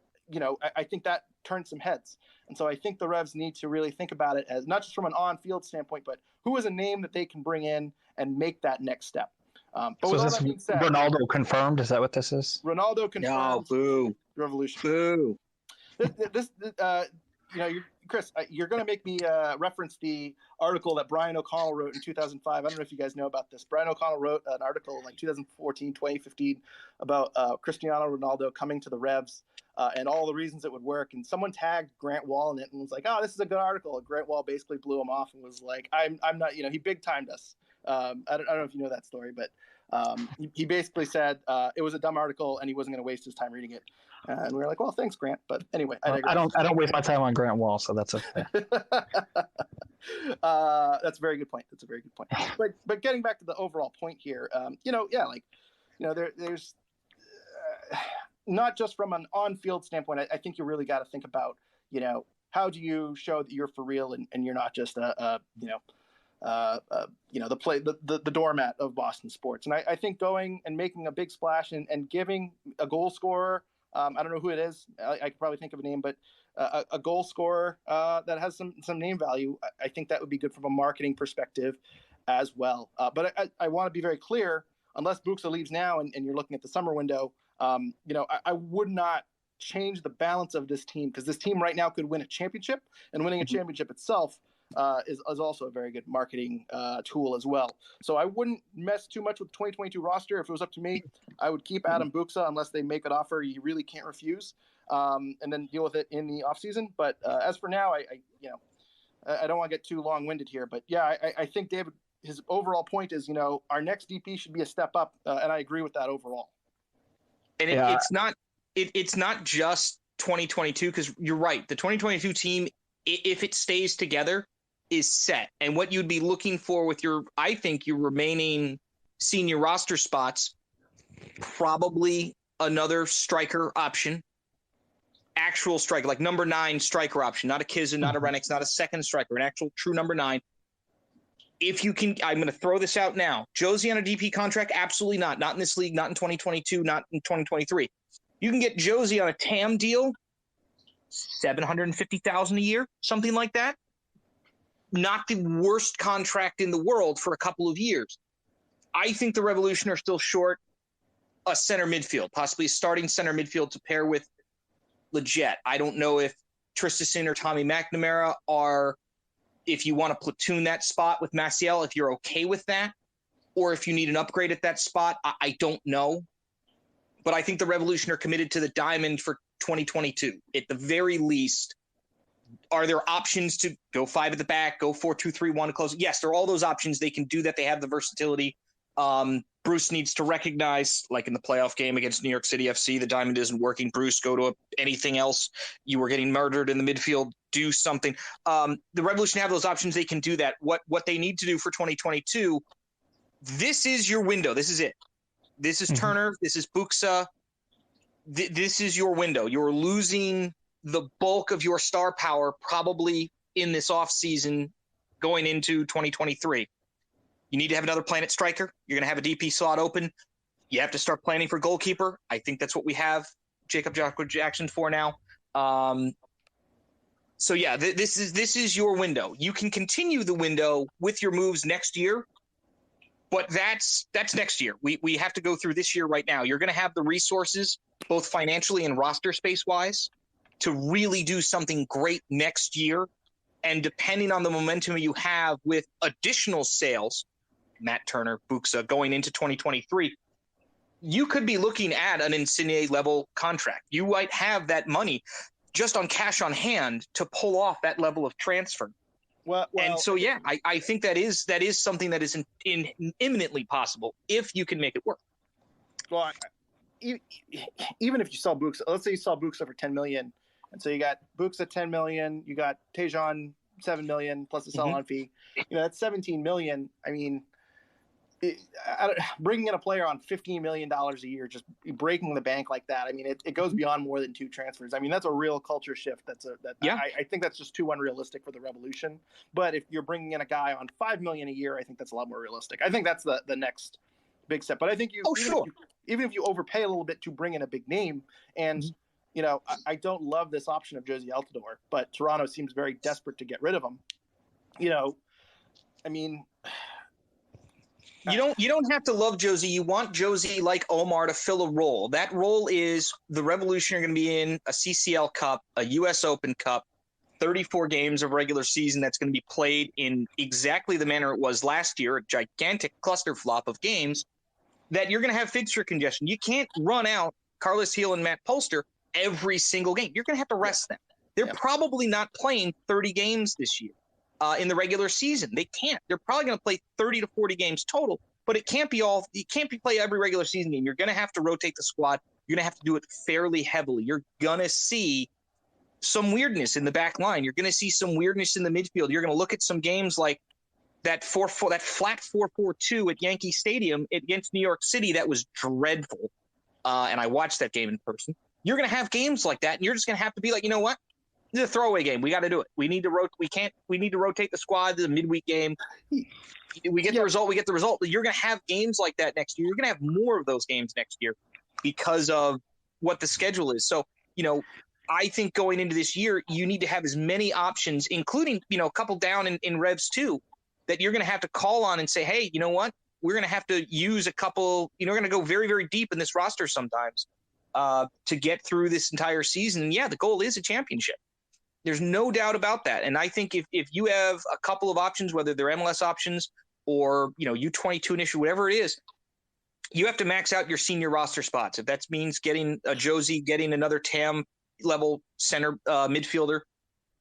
think that turned some heads. And so I think the Revs need to really think about it as not just from an on-field standpoint, but who is a name that they can bring in and make that next step. But so with is all this that being said, Ronaldo confirmed? Is that what this is? Ronaldo confirmed. No, boo. Revolution. Boo. This Chris, you're going to make me reference the article that Brian O'Connell wrote in 2005. I don't know if you guys know about this. Brian O'Connell wrote an article in like 2014, 2015 about Cristiano Ronaldo coming to the Revs and all the reasons it would work. And someone tagged Grant Wall in it and was like, oh, this is a good article. And Grant Wall basically blew him off and was like, I'm not, he big timed us. I don't know if you know that story, but he basically said it was a dumb article and he wasn't going to waste his time reading it. And we were like, well, thanks, Grant. But anyway, I don't waste my time on Grant Wall, so that's okay. That's a very good point. That's a very good point. But getting back to the overall point here, there's not just from an on-field standpoint. I think you really got to think about, how do you show that you're for real and you're not just the doormat of Boston sports. And I think going and making a big splash and giving a goal scorer, I don't know who it is. I could probably think of a name, but a goal scorer that has some name value. I think that would be good from a marketing perspective as well. But I want to be very clear, unless Buksa leaves now and you're looking at the summer window, I would not change the balance of this team because this team right now could win a championship, and winning a championship itself is also a very good marketing tool as well. So I wouldn't mess too much with the 2022 roster. If it was up to me, I would keep Adam Buksa unless they make an offer you really can't refuse, and then deal with it in the offseason. But as for now, I don't want to get too long-winded here. But yeah, I think David, his overall point is, our next DP should be a step up, and I agree with that overall. And it's not just 2022, because you're right. The 2022 team, if it stays together, is set. And what you'd be looking for with your remaining senior roster spots, probably another striker option, actual striker, like number 9 striker option, not a Kizin, not a Renix, not a second striker, an actual true number 9. If you can, I'm going to throw this out now. Josie on a DP contract? Absolutely not. Not in this league, not in 2022, not in 2023. You can get Josie on a TAM deal, $750,000 a year, something like that. Not the worst contract in the world for a couple of years. I think the Revolution are still short a center midfield, possibly a starting center midfield to pair with Leggett. I don't know if Tristison or Tommy McNamara are, if you want to platoon that spot with Maciel, if you're okay with that, or if you need an upgrade at that spot, I don't know. But I think the Revolution are committed to the diamond for 2022. At the very least, are there options to go 5 at the back, go 4-2-3-1 close? Yes, there are all those options. They can do that. They have the versatility. Bruce needs to recognize, like in the playoff game against New York City FC, the diamond isn't working. Bruce, go to anything else. You were getting murdered in the midfield. Do something. The Revolution have those options. They can do that. What they need to do for 2022, this is your window. This is it. This is Turner. This is Buksa. This is your window. You're losing the bulk of your star power probably in this offseason going into 2023. You need to have another planet striker. You're going to have a DP slot open. You have to start planning for goalkeeper. I think that's what we have Jacob Jackson for now. So yeah, this is your window. You can continue the window with your moves next year, but that's next year. We have to go through this year right now. You're going to have the resources, both financially and roster space wise, to really do something great next year. And depending on the momentum you have with additional sales, Matt Turner, Buksa, going into 2023, you could be looking at an Insigne level contract. You might have that money just on cash on hand to pull off that level of transfer. Well, and so, yeah, I think that is something that is imminently possible if you can make it work. Well, even if you sell Buksa, let's say you sell Buksa for $10 million, and so you got Buksa $10 million, you got Tejan $7 million plus the sell-on fee. That's $17 million. I mean, bringing in a player on $15 million a year, just breaking the bank like that. I mean, it goes beyond more than 2 transfers. I mean, that's a real culture shift. I think that's just too unrealistic for the Revolution. But if you're bringing in a guy on $5 million a year, I think that's a lot more realistic. I think that's the next big step. But I think even if you overpay a little bit to bring in a big name, and I don't love this option of Josie Altidore, but Toronto seems very desperate to get rid of him. I mean. You don't have to love Josie. You want Josie, like Omar, to fill a role. That role is the Revolution are going to be in a CCL Cup, a U.S. Open Cup, 34 games of regular season that's going to be played in exactly the manner it was last year, a gigantic cluster flop of games, that you're going to have fixture congestion. You can't run out Carlos Heel and Matt Polster every single game. You're going to have to rest them. They're probably not playing 30 games this year. In the regular season, they can't. They're probably going to play 30 to 40 games total, but it can't be all. You can't play every regular season game. You're going to have to rotate the squad. You're going to have to do it fairly heavily. You're going to see some weirdness in the back line. You're going to see some weirdness in the midfield. You're going to look at some games like that flat 4-4-2 at Yankee Stadium against New York City. That was dreadful, and I watched that game in person. You're going to have games like that, and you're just going to have to be like, you know what? This is a throwaway game. We got to do it. We need to rotate the squad. The midweek game. We get the result. We get the result. You're going to have games like that next year. You're going to have more of those games next year because of what the schedule is. So, I think going into this year, you need to have as many options, including, a couple down in Revs too, that you're going to have to call on and say, hey, you know what? We're going to have to use a couple, we're going to go very, very deep in this roster sometimes to get through this entire season. And yeah, the goal is a championship. There's no doubt about that. And I think if you have a couple of options, whether they're MLS options or, U22 initiative, whatever it is, you have to max out your senior roster spots. If that means getting a Josie, getting another TAM level center midfielder,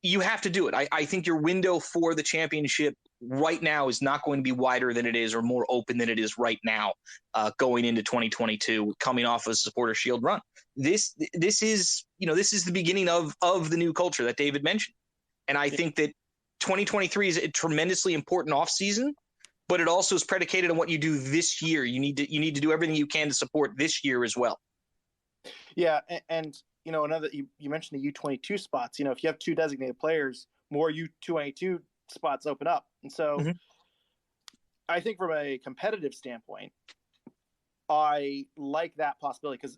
you have to do it. I think your window for the championship right now is not going to be wider than it is or more open than it is right now going into 2022, coming off a Supporter Shield run. This is the beginning of the new culture that David mentioned. And I think that 2023 is a tremendously important offseason, but it also is predicated on what you do this year. You need to do everything you can to support this year as well. Yeah. And another, you mentioned the U22 spots, if you have 2 designated players, more U22 spots open up. And so I think from a competitive standpoint, I like that possibility because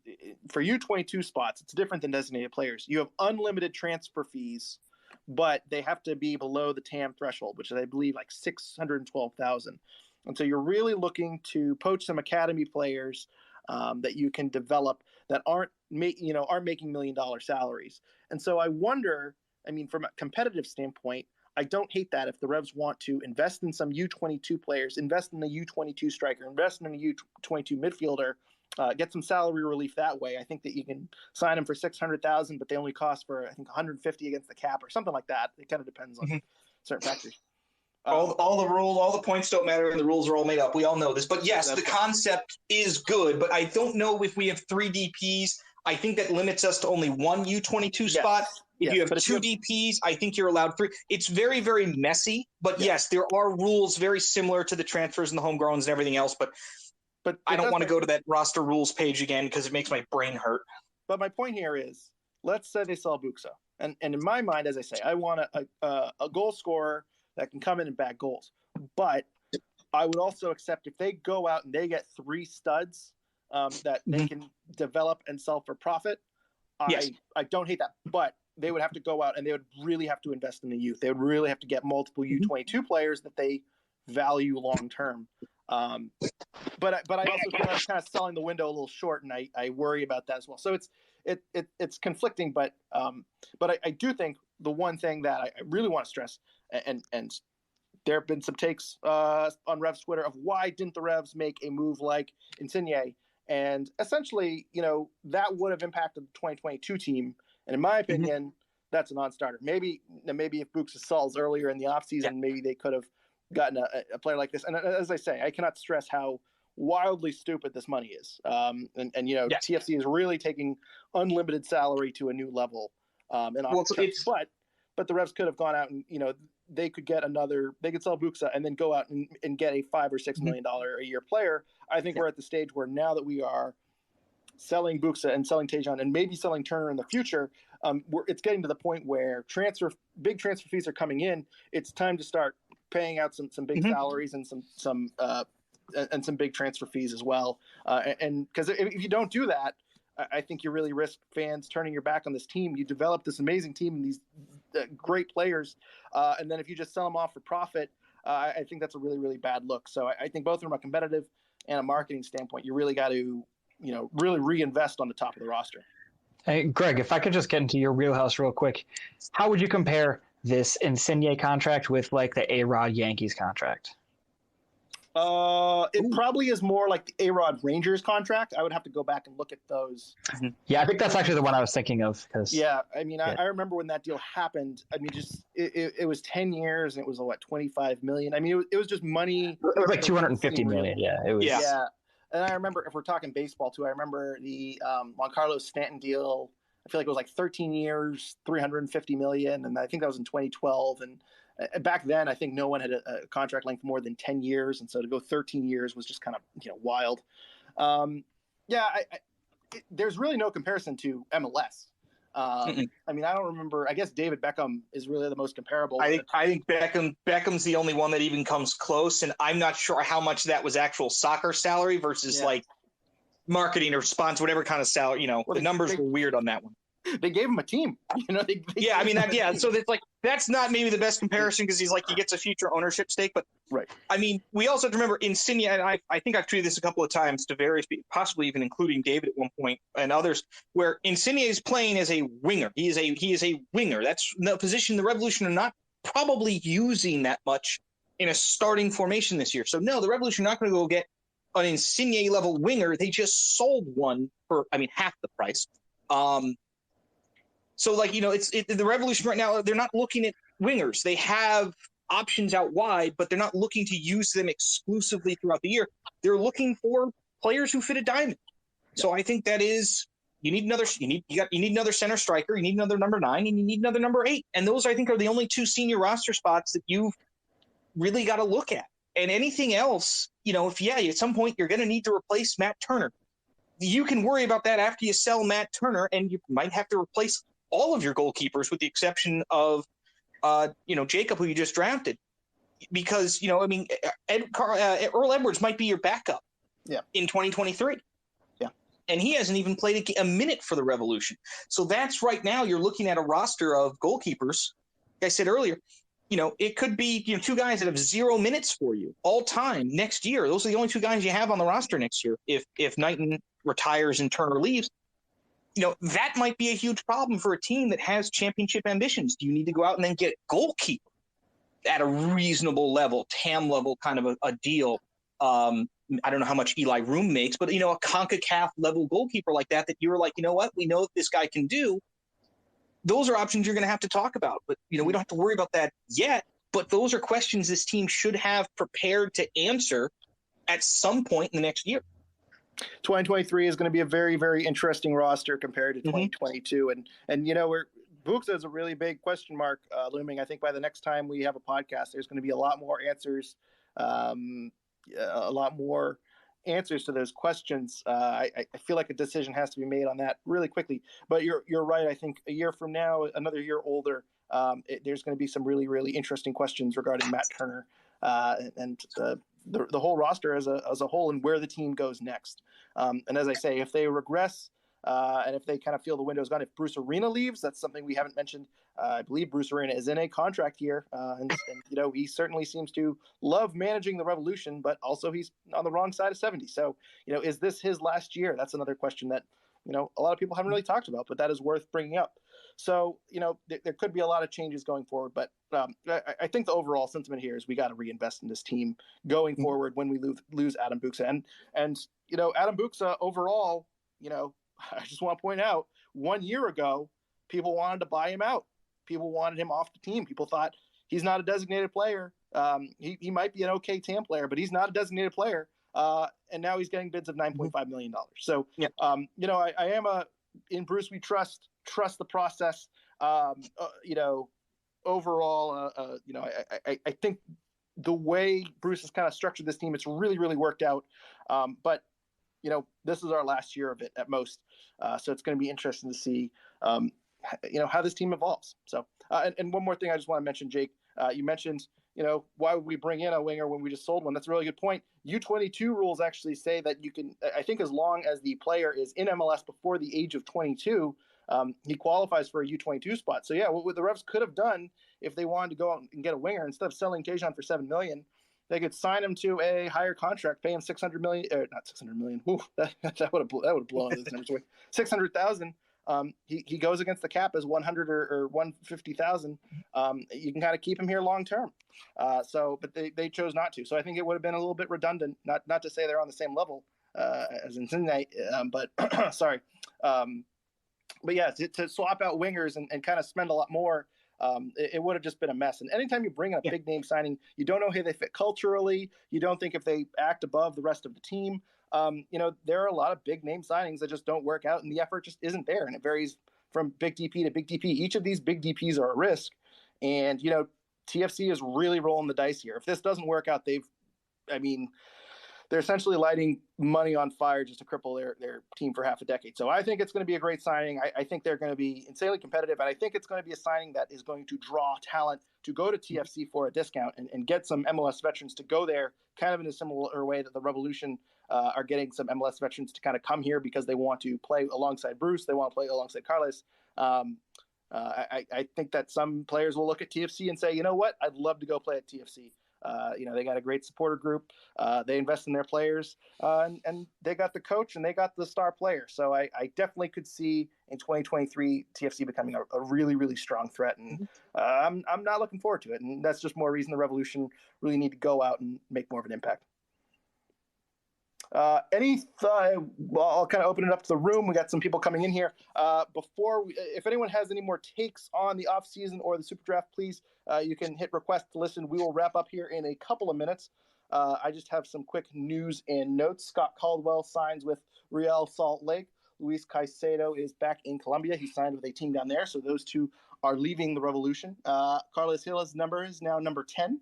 for U22 spots, it's different than designated players. You have unlimited transfer fees, but they have to be below the TAM threshold, which is, I believe, like 612,000. And so you're really looking to poach some academy players that you can develop that aren't making $1 million salaries. And so I wonder, I mean, from a competitive standpoint, I don't hate that if the Revs want to invest in some U22 players, invest in the U22 striker, invest in a U22 midfielder, get some salary relief that way. I think that you can sign them for 600,000, but they only cost for, I think, 150 against the cap or something like that. It kind of depends on certain factors. All the points don't matter, and the rules are all made up. We all know this, but yes, the concept is good. But I don't know if we have 3 DPs. I think that limits us to only one U22 spot. If you have 2 DPs, I think you're allowed 3. It's very, very messy, but yes, there are rules very similar to the transfers and the homegrowns and everything else. But I don't want to go to that roster rules page again because it makes my brain hurt. But my point here is, let's say they sell Buksa, and in my mind, as I say, I want a goal scorer that can come in and bag goals. But I would also accept if they go out and they get 3 studs that they can develop and sell for profit. I don't hate that, but they would have to go out and they would really have to invest in the youth. They would really have to get multiple U22 players that they value long term. But I also feel like kind of selling the window a little short, and I worry about that as well. So it's conflicting, but I do think the one thing that I really want to stress, and there have been some takes on Revs Twitter of why didn't the Revs make a move like Insigne, and essentially, that would have impacted the 2022 team. And in my opinion, that's a non-starter. Maybe if Buksa sells earlier in the offseason, maybe they could have gotten a player like this. And as I say, I cannot stress how wildly stupid this money is. TFC is really taking unlimited salary to a new level. But the Revs could have gone out and they could sell Buksa and then go out and get a $5 or $6 million a year player. I think we're at the stage where now that we are selling Buksa and selling Tejan and maybe selling Turner in the future, it's getting to the point where big transfer fees are coming in. It's time to start paying out some big salaries and some big transfer fees as well. And because if you don't do that, I think you really risk fans turning your back on this team. You develop this amazing team and these great players, and then if you just sell them off for profit, I think that's a really, really bad look. So I think both from a competitive and a marketing standpoint, you really got to really reinvest on the top of the roster. Hey, Greg, if I could just get into your wheelhouse real quick, how would you compare this Insigne contract with like the A-Rod Yankees contract? It probably is more like the A-Rod Rangers contract. I would have to go back and look at those. Yeah, I think that's actually the one I was thinking of. I remember when that deal happened. I mean, it was 10 years and it was what, 25 million. I mean, it was just money. It was like 250 million. Yeah, it was. Yeah. And I remember, if we're talking baseball too, I remember the Juan Carlos Stanton deal. I feel like it was like 13 years, 350 million, and I think that was in 2012. And back then, I think no one had a contract length more than 10 years, and so to go 13 years was just kind of wild. There's really no comparison to MLS. I mean, I don't remember. I guess David Beckham is really the most comparable. I think Beckham's the only one that even comes close, and I'm not sure how much that was actual soccer salary versus like marketing or sponsor, whatever kind of salary. The numbers were weird on that one. They gave him a team. So it's like that's not maybe the best comparison because he gets a future ownership stake. But I mean, we also have to remember Insigne, and I think I've tweeted this a couple of times to various people, possibly even including David at one point and others, where Insigne is playing as a winger. He is a winger. That's the position the Revolution are not probably using that much in a starting formation this year. So no, the Revolution are not going to go get an Insigne level winger. They just sold one for half the price. So, it's the Revolution right now, they're not looking at wingers. They have options out wide, but they're not looking to use them exclusively throughout the year. They're looking for players who fit a diamond. So I think that is you need another center striker, you need another number 9, and you need another number 8. And those, I think, are the only 2 senior roster spots that you've really got to look at. And anything else, at some point you're going to need to replace Matt Turner. You can worry about that after you sell Matt Turner, and you might have to replace all of your goalkeepers with the exception of, Jacob, who you just drafted. because, you know, I mean, Earl Edwards might be your backup in 2023. Yeah. And he hasn't even played a minute for the Revolution. So that's right now you're looking at a roster of goalkeepers. Like I said earlier, you know, it could be, you know, two guys that have 0 minutes for you all time next year. Those are the only two guys you have on the roster next year. If Knighton retires and Turner leaves, you know, that might be a huge problem for a team that has championship ambitions. Do you need to go out and then get a goalkeeper at a reasonable level, TAM level kind of a deal? I don't know how much Eli Room makes, but, you know, a CONCACAF level goalkeeper like that you're like, you know what, we know what this guy can do. Those are options you're going to have to talk about. But, you know, we don't have to worry about that yet. But those are questions this team should have prepared to answer at some point in the next year. 2023 is going to be a very, very interesting roster compared to 2022. And you know, Buksa is a really big question mark looming. I think by the next time we have a podcast, there's going to be a lot more answers, to those questions. I feel like a decision has to be made on that really quickly. But you're right. I think a year from now, another year older, there's going to be some really, really interesting questions regarding Matt Turner and the whole roster as a whole and where the team goes next. And as I say, if they regress and if they kind of feel the window's gone, if Bruce Arena leaves, that's something we haven't mentioned. I believe Bruce Arena is in a contract year, and you know, he certainly seems to love managing the Revolution, but also he's on the wrong side of 70. So, you know, is this his last year? That's another question that, you know, a lot of people haven't really talked about, but that is worth bringing up. So, you know, there could be a lot of changes going forward, but I think the overall sentiment here is we got to reinvest in this team going forward when we lose Adam Buksa. And you know, Adam Buksa overall, you know, I just want to point out 1 year ago, people wanted to buy him out. People wanted him off the team. People thought he's not a designated player. He might be an okay TAM player, but he's not a designated player. And now he's getting bids of $9.5 million. So, you know, I am in Bruce, we trust the process. You know, overall, you know, I think the way Bruce has kind of structured this team, it's really, really worked out. But, you know, this is our last year of it at most. So it's going to be interesting to see, you know, how this team evolves. So, and one more thing I just want to mention, Jake, you mentioned, you know, why would we bring in a winger when we just sold one? That's a really good point. U22 rules actually say that you can, I think as long as the player is in MLS before the age of 22, he qualifies for a U22 spot. So yeah, what the Revs could have done if they wanted to go out and get a winger, instead of selling Tejan for $7 million, they could sign him to a higher contract, pay him $600 million, not $600 million. Ooh, that would have blown those numbers away. $600,000. He goes against the cap as 100 or 150,000. You can kind of keep him here long term. So, but they chose not to. So I think it would have been a little bit redundant. Not to say they're on the same level as in Cincinnati, but sorry. But yeah, to swap out wingers and kind of spend a lot more. It would have just been a mess. And anytime you bring in a big name signing, you don't know how they fit culturally. You don't think if they act above the rest of the team. You know, there are a lot of big name signings that just don't work out, and the effort just isn't there. And it varies from big DP to big DP. Each of these big DPs are a risk. And, you know, TFC is really rolling the dice here. If this doesn't work out, they're essentially lighting money on fire just to cripple their team for half a decade. So I think it's going to be a great signing. I think they're going to be insanely competitive, and I think it's going to be a signing that is going to draw talent to go to TFC for a discount and get some MLS veterans to go there, kind of in a similar way that the Revolution are getting some MLS veterans to kind of come here because they want to play alongside Bruce. They want to play alongside Carles. I think that some players will look at TFC and say, you know what, I'd love to go play at TFC. You know, they got a great supporter group. They invest in their players, and they got the coach and they got the star player. So I definitely could see in 2023 TFC becoming a really, really strong threat. And I'm not looking forward to it. And that's just more reason the Revolution really need to go out and make more of an impact. I'll kind of open it up to the room. We got some people coming in here. If anyone has any more takes on the offseason or the Superdraft, please, you can hit request to listen. We will wrap up here in a couple of minutes. I just have some quick news and notes. Scott Caldwell signs with Real Salt Lake. Luis Caicedo is back in Colombia. He signed with a team down there, so those two are leaving the Revolution. Carlos Hila's number is now number 10.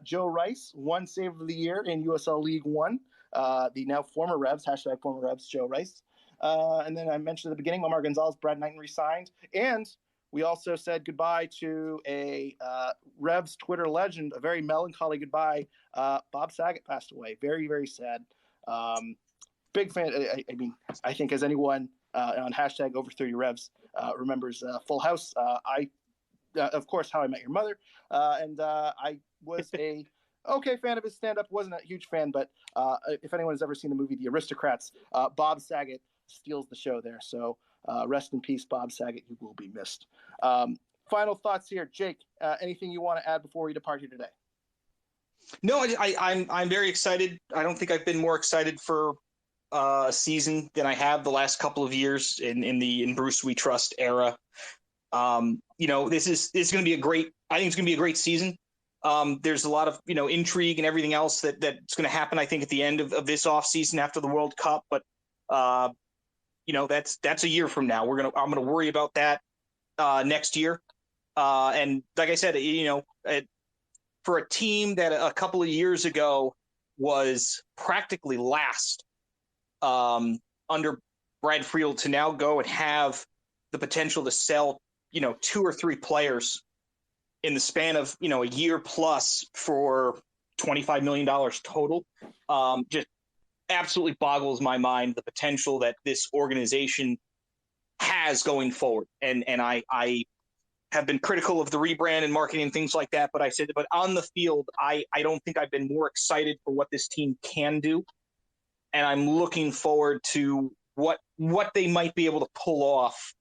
Joe Rice, one save of the year in USL League One. The now former Revs, # former Revs, Joe Rice. And then I mentioned at the beginning, Omar Gonzalez, Brad Knighton resigned. And We also said goodbye to a Revs Twitter legend, a very melancholy goodbye. Bob Saget passed away. Very, very sad. Big fan. I mean, I think as anyone on hashtag over 30 Revs remembers Full House, of course, How I Met Your Mother. And I was a okay fan of his stand-up. Wasn't a huge fan, but if anyone has ever seen the movie The Aristocrats, Bob Saget steals the show there. So rest in peace, Bob Saget. You will be missed. Final thoughts here. Jake, anything you want to add before we depart here today? No, I'm very excited. I don't think I've been more excited for a season than I have the last couple of years in Bruce We Trust era. This is going to be I think it's going to be a great season. There's a lot of, intrigue and everything else that's going to happen, I think, at the end of this offseason after the World Cup. But, that's a year from now. I'm going to worry about that next year. And like I said, for a team that a couple of years ago was practically last under Brad Friedel to now go and have the potential to sell, 2 or 3 players in the span of, a year plus for $25 million total, just absolutely boggles my mind, the potential that this organization has going forward. And I have been critical of the rebrand and marketing and things like that, but on the field, I don't think I've been more excited for what this team can do. And I'm looking forward to what they might be able to pull off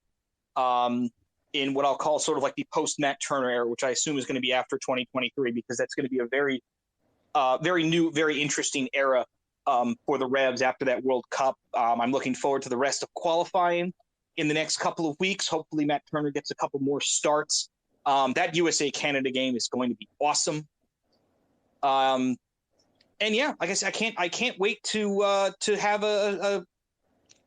in what I'll call sort of like the post-Matt Turner era, which I assume is going to be after 2023, because that's going to be a very, very new, very interesting era for the Revs after that World Cup. I'm looking forward to the rest of qualifying in the next couple of weeks. Hopefully Matt Turner gets a couple more starts. That USA-Canada game is going to be awesome. And yeah, like I said, I can't wait to have a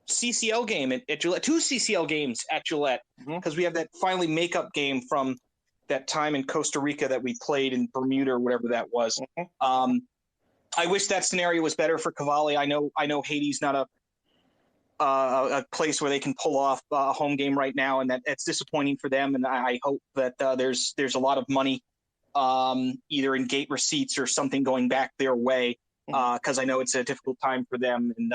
CCL game at Gillette, 2 CCL games at Gillette, because we have that finally makeup game from that time in Costa Rica that we played in Bermuda or whatever that was. I wish that scenario was better for Cavalli. I know Haiti's not a place where they can pull off a home game right now, and that's disappointing for them. And I hope that there's a lot of money either in gate receipts or something going back their way, because I know it's a difficult time for them. And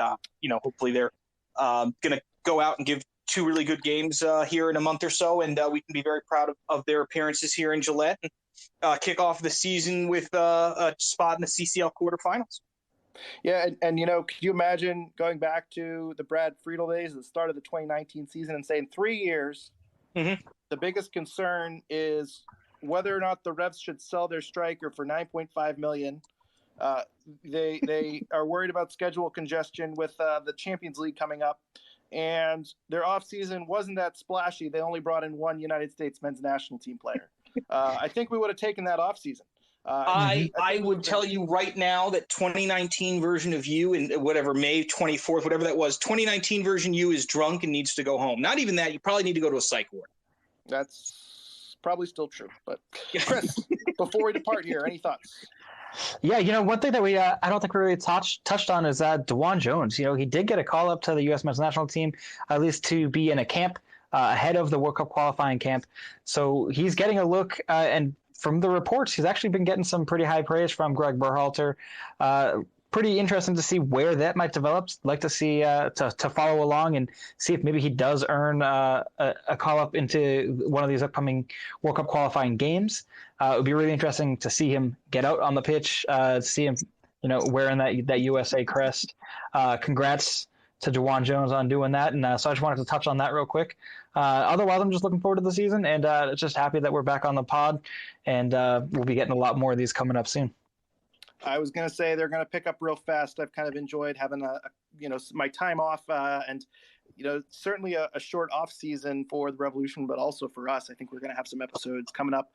hopefully they're going to go out and give 2 really good games here in a month or so, and we can be very proud of their appearances here in Gillette and kick off the season with a spot in the CCL quarterfinals. Yeah, and could you imagine going back to the Brad Friedel days at the start of the 2019 season and saying 3 years, the biggest concern is whether or not the Revs should sell their striker for $9.5 million. They are worried about schedule congestion with the Champions League coming up, and their offseason wasn't that splashy. They only brought in 1 United States men's national team player. I think we would have taken that offseason. I would tell you right now that 2019 version of you in whatever, May 24th, whatever that was, 2019 version you is drunk and needs to go home. Not even that. You probably need to go to a psych ward. That's probably still true. But Chris, before we depart here, any thoughts? Yeah, one thing that we I don't think we really touched on is DeJuan Jones. He did get a call up to the U.S. men's national team, at least to be in a camp ahead of the World Cup qualifying camp. So he's getting a look, and from the reports, he's actually been getting some pretty high praise from Greg Berhalter. Pretty interesting to see where that might develop. Like to see to follow along and see if maybe he does earn a call up into one of these upcoming World Cup qualifying games. It would be really interesting to see him get out on the pitch, see him, wearing that USA crest. Congrats to DeJuan Jones on doing that, and so I just wanted to touch on that real quick. Otherwise, I'm just looking forward to the season, and just happy that we're back on the pod, and we'll be getting a lot more of these coming up soon. I was going to say they're going to pick up real fast. I've kind of enjoyed having my time off, and certainly a short off season for the Revolution, but also for us. I think we're going to have some episodes coming up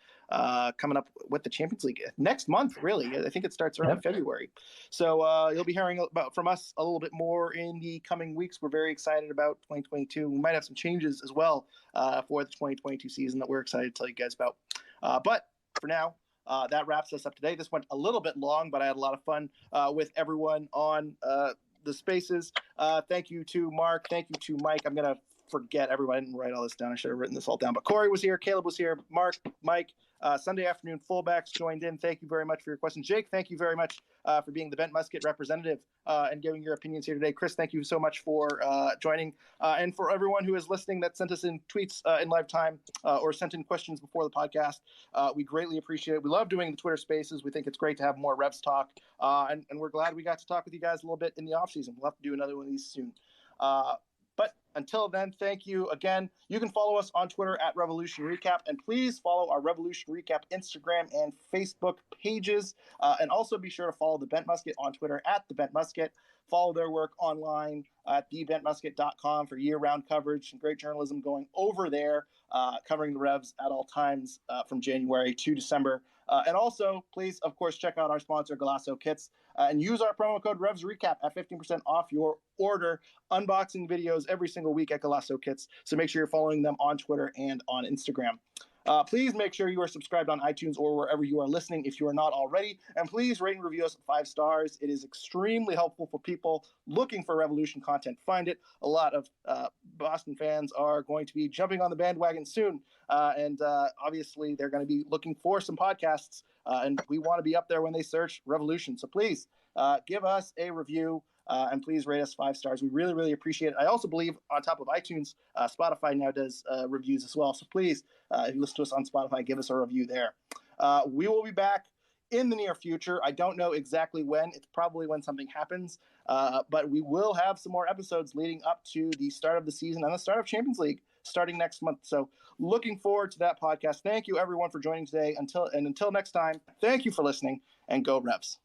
with the Champions League next month. Really, I think it starts around February. So you'll be hearing from us a little bit more in the coming weeks. We're very excited about 2022. We might have some changes as well for the 2022 season that we're excited to tell you guys about. But for now, that wraps us up today. This went a little bit long, but I had a lot of fun with everyone on the Spaces. Thank you to Mark. Thank you to Mike. I'm going to forget everybody. I didn't write all this down. I should have written this all down. But Corey was here. Caleb was here. Mark, Mike, Sunday afternoon fullbacks joined in. Thank you very much for your questions. Jake, thank you very much for being the Bent Musket representative and giving your opinions here today. Chris, thank you so much for joining. And for everyone who is listening that sent us in tweets in live time or sent in questions before the podcast, we greatly appreciate it. We love doing the Twitter Spaces. We think it's great to have more Revs talk. And we're glad we got to talk with you guys a little bit in the offseason. We'll have to do another one of these soon. But until then, thank you again. You can follow us on Twitter at Revolution Recap, and please follow our Revolution Recap Instagram and Facebook pages. And also be sure to follow the Bent Musket on Twitter at the Bent Musket. Follow their work online at thebentmusket.com for year-round coverage and great journalism going over there, covering the Revs at all times from January to December. And also, please, of course, check out our sponsor, Golasso Kits, and use our promo code RevsRecap at 15% off your order. Unboxing videos every single week at Golasso Kits, so make sure you're following them on Twitter and on Instagram. Please make sure you are subscribed on iTunes or wherever you are listening if you are not already. And please rate and review us 5 stars. It is extremely helpful for people looking for Revolution content. Find it. A lot of Boston fans are going to be jumping on the bandwagon soon. And obviously, they're going to be looking for some podcasts. And we want to be up there when they search Revolution. So please give us a review. And please rate us 5 stars. We really, really appreciate it. I also believe on top of iTunes, Spotify now does reviews as well. So please, if you listen to us on Spotify, give us a review there. We will be back in the near future. I don't know exactly when. It's probably when something happens. But we will have some more episodes leading up to the start of the season and the start of Champions League starting next month. So looking forward to that podcast. Thank you, everyone, for joining today. Until next time, thank you for listening, and go Revs.